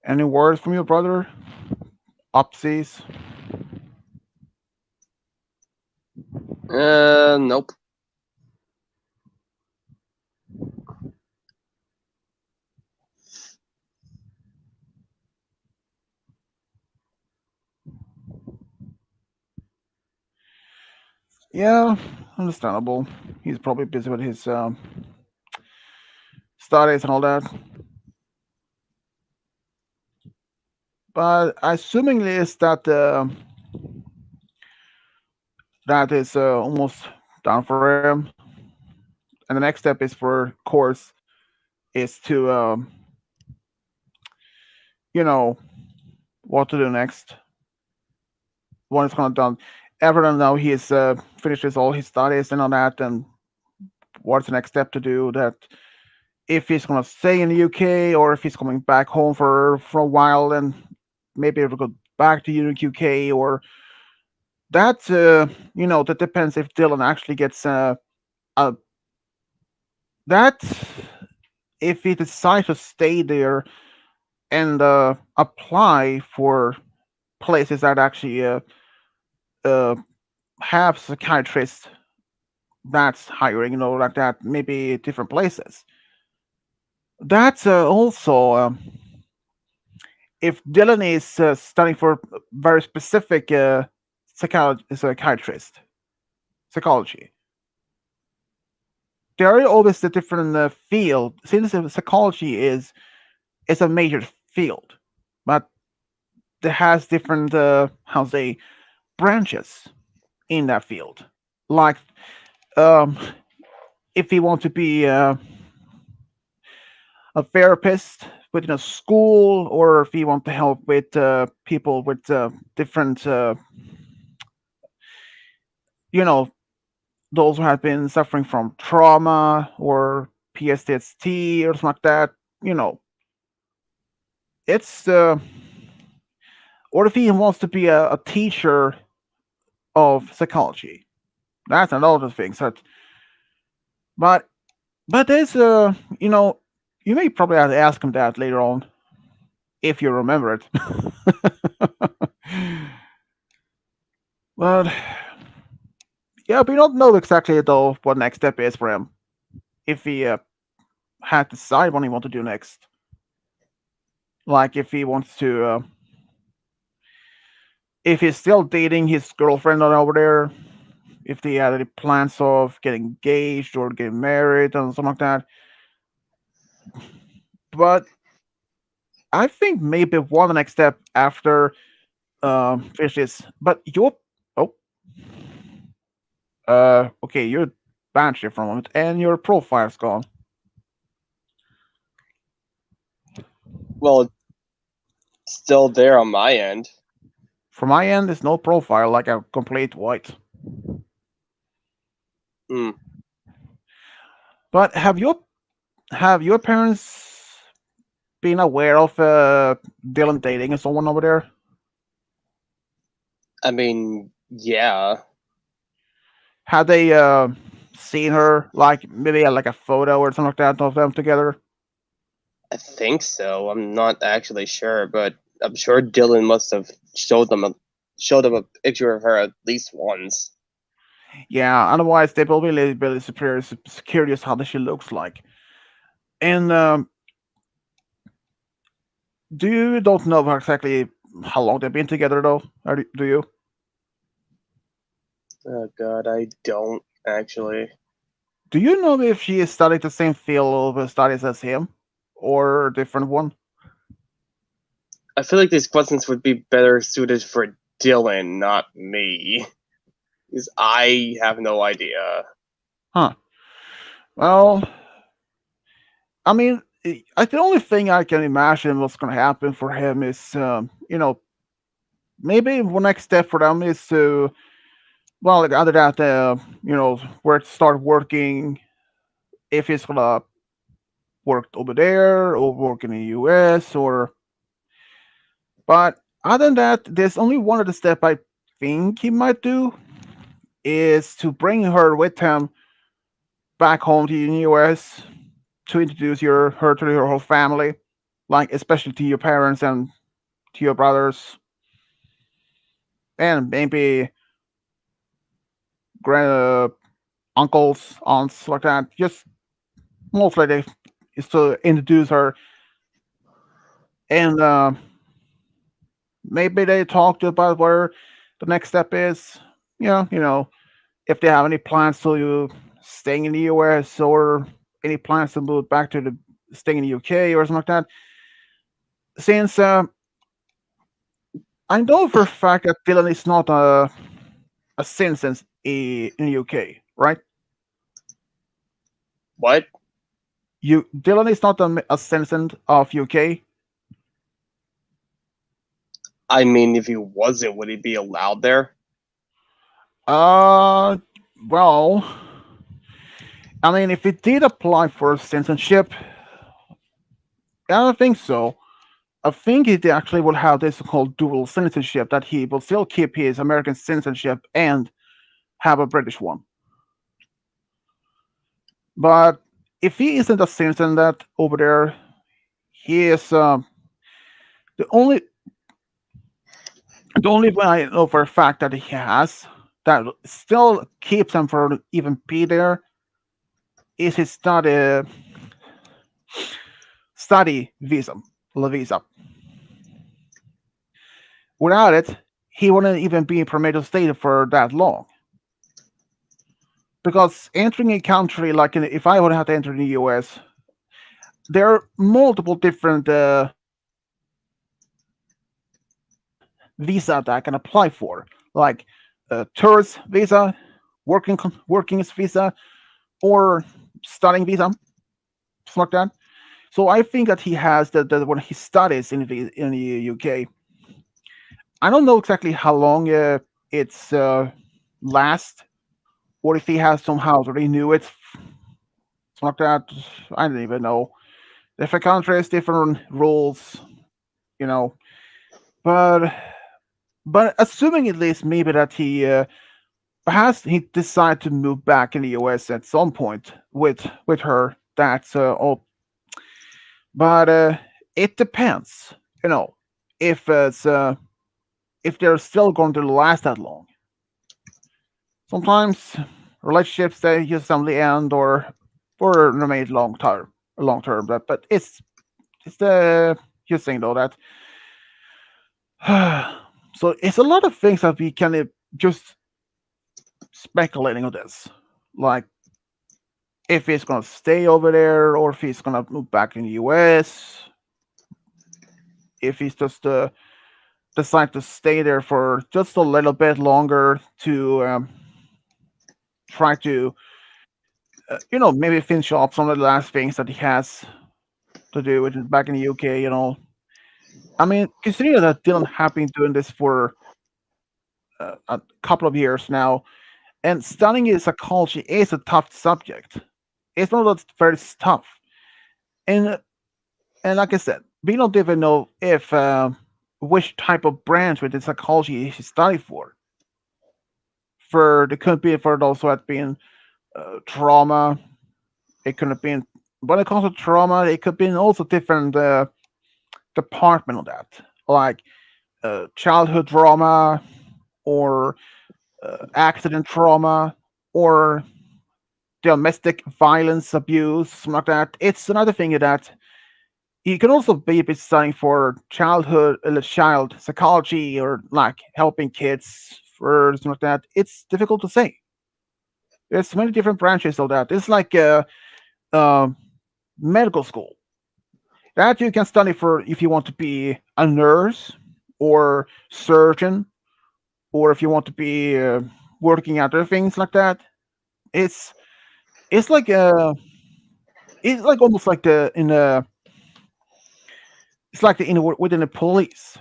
Speaker 1: Any words from your brother? Upsies?
Speaker 2: Nope.
Speaker 1: Yeah, understandable. He's probably busy with his studies and all that. But assumingly is that that is almost done for him, and the next step is for course is to you know what to do next. When it's kind of done, everyone now he's finishes all his studies and all that, and what's the next step to do? That if he's gonna stay in the UK or if he's coming back home for a while and maybe he'll go back to UK or that that depends if Dylan actually gets a that if he decides to stay there and apply for places that actually uh, have psychiatrists that's hiring, like that, maybe different places. That's also if Dylan is studying for very specific psychiatrist psychology. There are always a different field since psychology is a major field, but it has different how say branches in that field. Like um, if you want to be a therapist within a school, or if you want to help with people with different, you know, those who have been suffering from trauma or PTSD or something like that, you know, it's or if he wants to be a teacher of psychology, that's another thing. So, but there's you may probably have to ask him that later on if you remember it. But yeah, we don't know exactly though what next step is for him. If he had to decide what he wants to do next, like if he wants to, if he's still dating his girlfriend over there, if they had any plans of getting engaged or getting married and something like that. But I think maybe one next step after finish this. But your oh okay, you're banished here for a moment, and your profile's gone.
Speaker 2: Well, it's still there on my end.
Speaker 1: From my end, there's no profile, like a complete white.
Speaker 2: Hmm.
Speaker 1: But have your parents been aware of Dylan dating someone over there?
Speaker 2: I mean, yeah.
Speaker 1: Had they seen her, like maybe like a photo or something like that of them together?
Speaker 2: I think so. I'm not actually sure, but I'm sure Dylan must have showed them a picture of her at least once.
Speaker 1: Yeah. Otherwise, they will be a little bit superior, curious how she looks like. And do you don't know exactly how long they've been together though? Or do you?
Speaker 2: Oh god, I don't actually.
Speaker 1: Do you know if she is studying the same field of studies as him, or a different one?
Speaker 2: I feel like these questions would be better suited for Dylan, not me. Because I have no idea.
Speaker 1: Huh. Well, I mean, the only thing I can imagine what's going to happen for him is, maybe the next step for them is to, well, like other than that, where to start working, if he's going to work over there or work in the US, or, but other than that, there's only one other step I think he might do is to bring her with him back home to the US to introduce her to your whole family, like especially to your parents and to your brothers, and grand uncles, aunts, like that. Just mostly they is to introduce her, and maybe they talked about where the next step is. If they have any plans to staying in the US or any plans to move back to the staying in the UK or something like that. Since I know for a fact that Dylan is not a citizen in the UK, right?
Speaker 2: What?
Speaker 1: Dylan is not a citizen of UK.
Speaker 2: I mean, if he wasn't, would he be allowed there?
Speaker 1: Uh, well, I mean, if he did apply for citizenship, I don't think so. I think he actually will have this called dual citizenship, that he will still keep his American citizenship and have a British one. But if he isn't a citizen that over there, he is the only the only way I know for a fact that he has that still keeps him from even be there is his study visa, la visa. Without it, he wouldn't even be permitted to stay there for that long. Because entering a country like if I would have to enter the US, there are multiple different visa that I can apply for, like tourist visa, working visa, or studying visa, something like that. So I think that he has that when he studies in the UK. I don't know exactly how long it's last, or if he has somehow to renew it, something like that. I don't even know. Different countries, different rules, you know. But assuming at least maybe that he perhaps he decide to move back in the US at some point with her. That's all. But it depends, you know, if it's if they're still going to last that long. Sometimes relationships they just suddenly end or remain long term. But it's the just thing though that so it's a lot of things that we can just speculating on this, like if he's gonna stay over there or if he's gonna move back in the US, if he's just decide to stay there for just a little bit longer to try to maybe finish off some of the last things that he has to do with back in the UK. I mean, considering that Dylan have been doing this for a couple of years now, and studying psychology is a tough subject. It's not that very tough, and like I said, we don't even know if which type of branch within psychology he studied for. For it could be for those who had been trauma. It could have been when it comes to trauma. It could be also different department of that, like childhood trauma or accident trauma or domestic violence abuse, something like that. It's another thing that you can also be studying for child psychology or like helping kids for something like that. It's difficult to say. There's many different branches of that. It's like uh, medical school that you can study for if you want to be a nurse or surgeon or if you want to be working other things like that. It's it's like it's like almost like the in the it's like the within the police.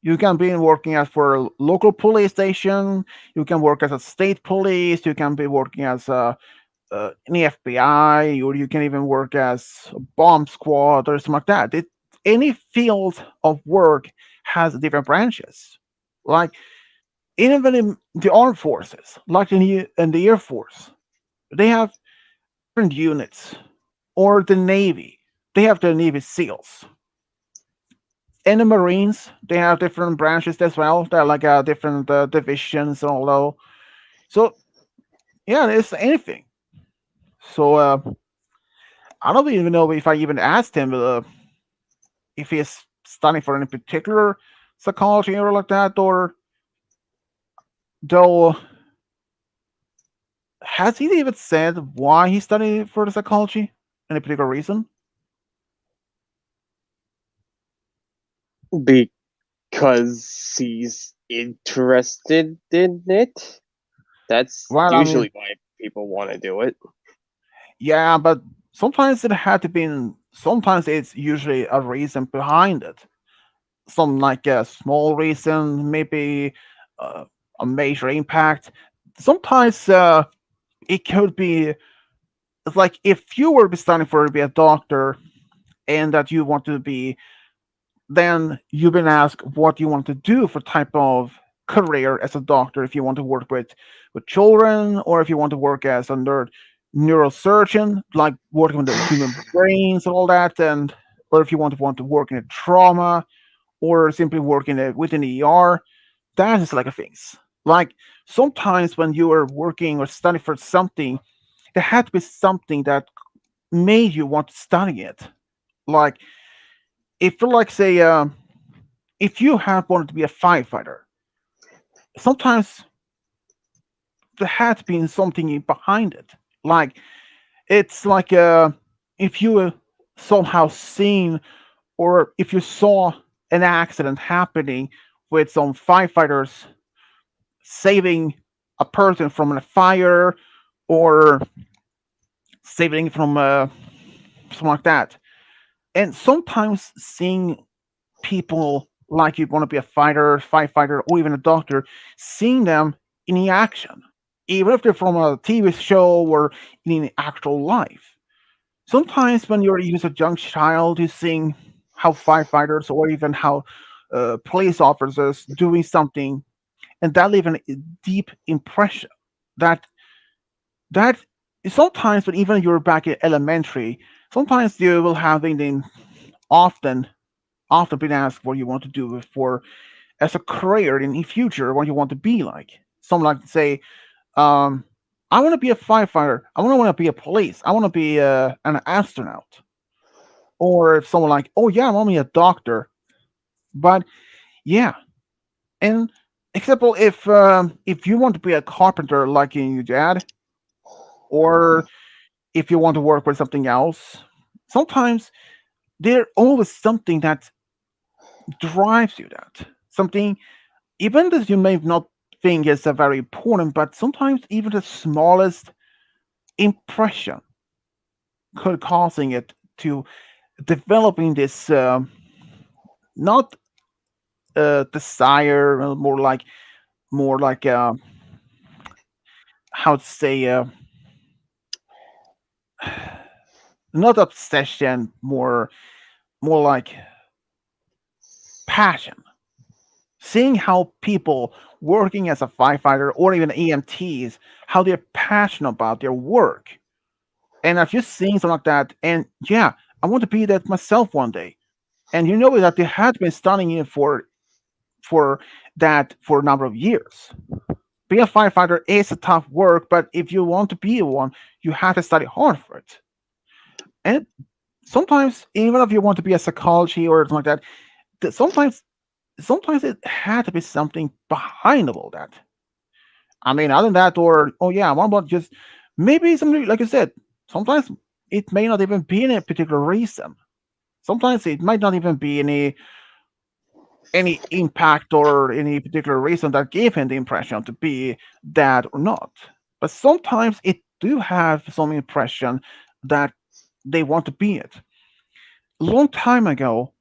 Speaker 1: You can be working as for a local police station. You can work as a state police. You can be working as in the FBI, or you can even work as a bomb squad or something like that. Any field of work has different branches. Like even in the armed forces, like in the Air Force, they have different units. Or the Navy, they have the Navy SEALs. In the Marines, they have different branches as well. They're like different divisions and all that. So Yeah, it's anything. So I don't even know if I even asked him if he's studying for any particular psychology or like that, or though has he even said why he studied for the psychology? Any particular reason?
Speaker 2: Because he's interested in it. That's
Speaker 1: Well, I mean,
Speaker 2: usually why people want to do it.
Speaker 1: yeah, but sometimes it had to be. Sometimes it's usually a reason behind it. Some like a small reason, maybe uh, a major impact. Sometimes it could be it's like if you were studying for to be a doctor and that you want to be, then you've been asked what you want to do for type of career as a doctor. If you want to work with children, or if you want to work as a neurosurgeon, like working with the human brains and all that, and or if you want to work in a trauma, or simply work within the ER. That is like a things. Like sometimes when you are working or studying for something, there had to be something that made you want to study it. Like if you like say if you have wanted to be a firefighter, sometimes there had been something behind it. Like it's like if you somehow seen, or if you saw an accident happening with some firefighters saving a person from a fire, or saving from something like that. And sometimes seeing people like you want to be a fighter, firefighter, or even a doctor, seeing them in the action, even if they're from a TV show or in actual life. Sometimes when you're even a young child, you seeing how firefighters or even how police officers doing something, and that leave a deep impression. That that sometimes, when even you're back in elementary, sometimes you will have been often often been asked what you want to do for as a career in the future, what you want to be like. Some like to say, um, I want to be a firefighter. I want to be a police. I want to be an astronaut. Or if someone like, oh yeah, I want to be a doctor. But yeah, and example, if you want to be a carpenter like in your dad, or if you want to work with something else, sometimes there's always something that drives you. That something, even that you may not think is a very important, but sometimes even the smallest impression could causing it to developing this not desire, more like how to say not obsession, more like passion. Seeing how people working as a firefighter or even EMTs, how they're passionate about their work. And I've just seen something like that, and yeah, I want to be that myself one day. And you know that they had been studying it for that for a number of years. Being a firefighter is a tough work, but if you want to be one, you have to study hard for it. And sometimes, even if you want to be a psychology or something like that, sometimes it had to be something behind all that. I mean, other than that, or oh yeah, what about just maybe something like I said. Sometimes it may not even be any particular reason. Sometimes it might not even be any impact or any particular reason that gave him the impression to be that or not. But sometimes it do have some impression that they want to be it. A long time ago,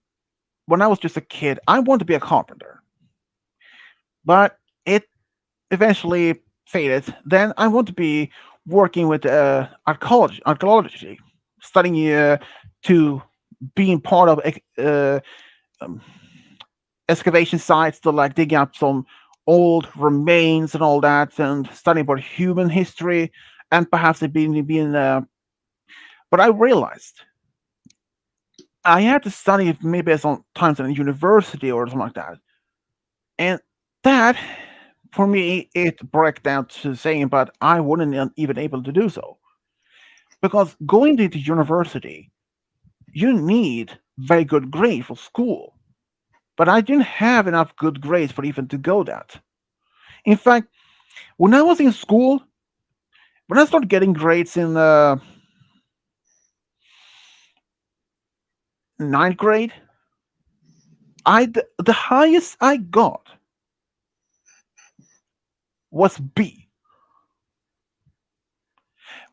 Speaker 1: when I was just a kid, I wanted to be a carpenter, but it eventually faded. Then I want to be working with archaeology, studying to being part of um, excavation sites to like dig up some old remains and all that, and studying about human history, and perhaps it being. But I realized I had to study maybe sometimes in a university or something like that, and that. For me, it broke down to saying, but I wouldn't even able to do so because going to the university, you need very good grades for school. But I didn't have enough good grades for even to go that. In fact, when I was in school, when I started getting grades in ninth grade, the highest I got was B.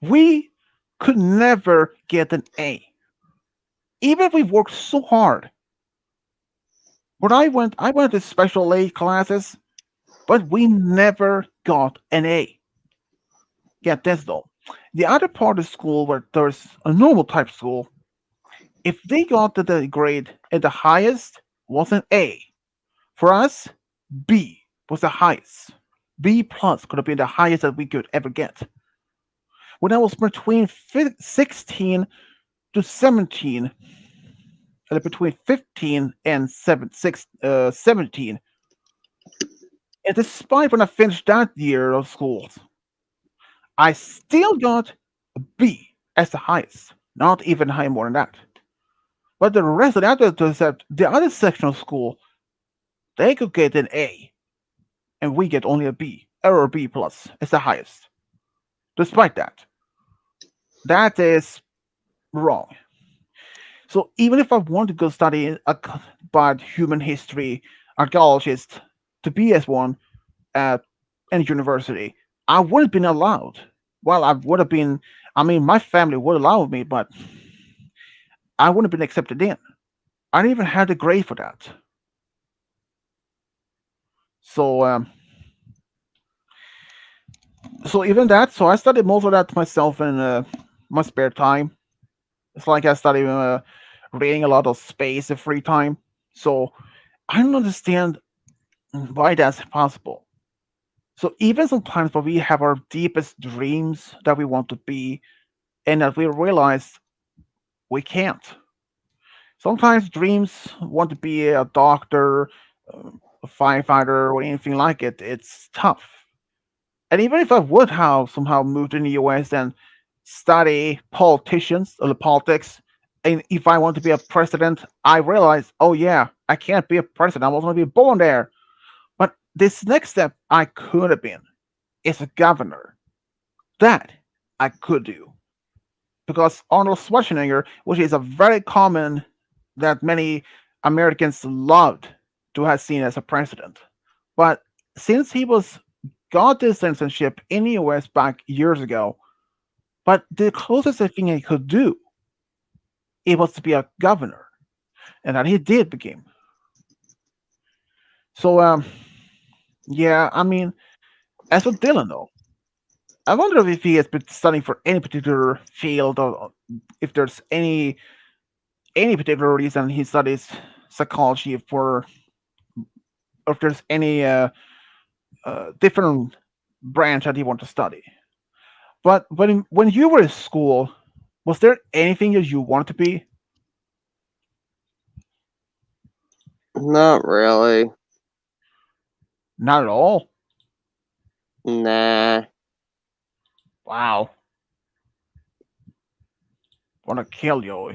Speaker 1: We could never get an A, even if we worked so hard. When I went to special A classes, but we never got an A. Get this though, the other part of school where there's a normal type school, if they got to the grade at the highest was an A. For us, B was the highest. B plus could have been the highest that we could ever get. When I was between 16 to 17, between 15 and 17, and despite when I finished that year of school, I still got a B as the highest, not even high more than that. But the rest of the other section of school, they could get an A, and we get only a B or a B plus as the highest. Despite that, that is wrong. So even if I want to go study about human history, archaeologist, to be as one at any university, I wouldn't have been allowed. Well, I would have been. I mean, my family would allow me, but I wouldn't have been accepted in. I didn't even have the grade for that. So, so even that. So I studied most of that myself in my spare time. It's like I study reading a lot of space in free time. So I don't understand why that's possible. So even sometimes when we have our deepest dreams that we want to be, and that we realize we can't. Sometimes dreams want to be a doctor, a firefighter, or anything like it. It's tough. And even if I would have somehow moved in the US and study politicians or the politics, and if I want to be a president, I realize, oh yeah, I can't be a president. I wasn't going to be born there. But this next step I could have been is a governor. That I could do. Because Arnold Schwarzenegger, which is a very common that many Americans loved to have seen as a president. But since he was got this citizenship in the US back years ago, but the closest thing he could do it was to be a governor, and that he did become. So yeah, I mean, as for Dylan though, I wonder if he has been studying for any particular field or if there's any particular reason he studies psychology for, or if there's any different branch that he wants to study. But when you were in school, was there anything that you wanted to be?
Speaker 2: Not really.
Speaker 1: Not at all.
Speaker 2: Nah.
Speaker 1: Wow, want to kill you.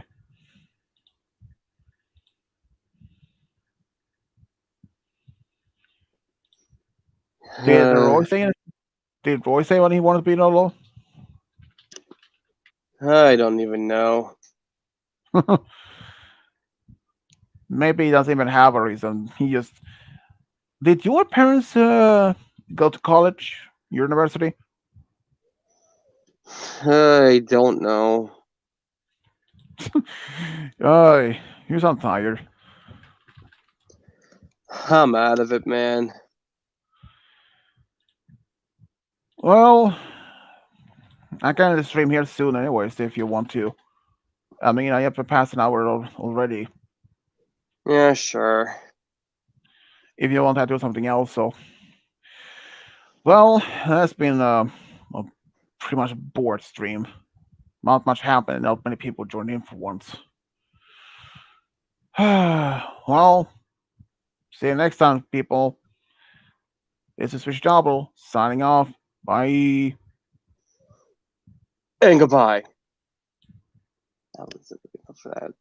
Speaker 1: Did Roy say? Did Roy say what he wanted to be? No,
Speaker 2: I don't even know.
Speaker 1: maybe he doesn't even have a reason. He just did. Your parents go to college, university?
Speaker 2: I don't know.
Speaker 1: Oh, you sound tired.
Speaker 2: I'm out of it, man.
Speaker 1: Well, I can end the stream here soon, anyways. If you want to. I mean, I have to pass an hour already.
Speaker 2: Yeah, sure.
Speaker 1: If you want to do something else, so well, that's been a pretty much a bored stream. Not much happened. Not many people joined in for once. Well, see you next time, people. This is Fish Double signing off. Bye.
Speaker 2: And goodbye. That was enough for that.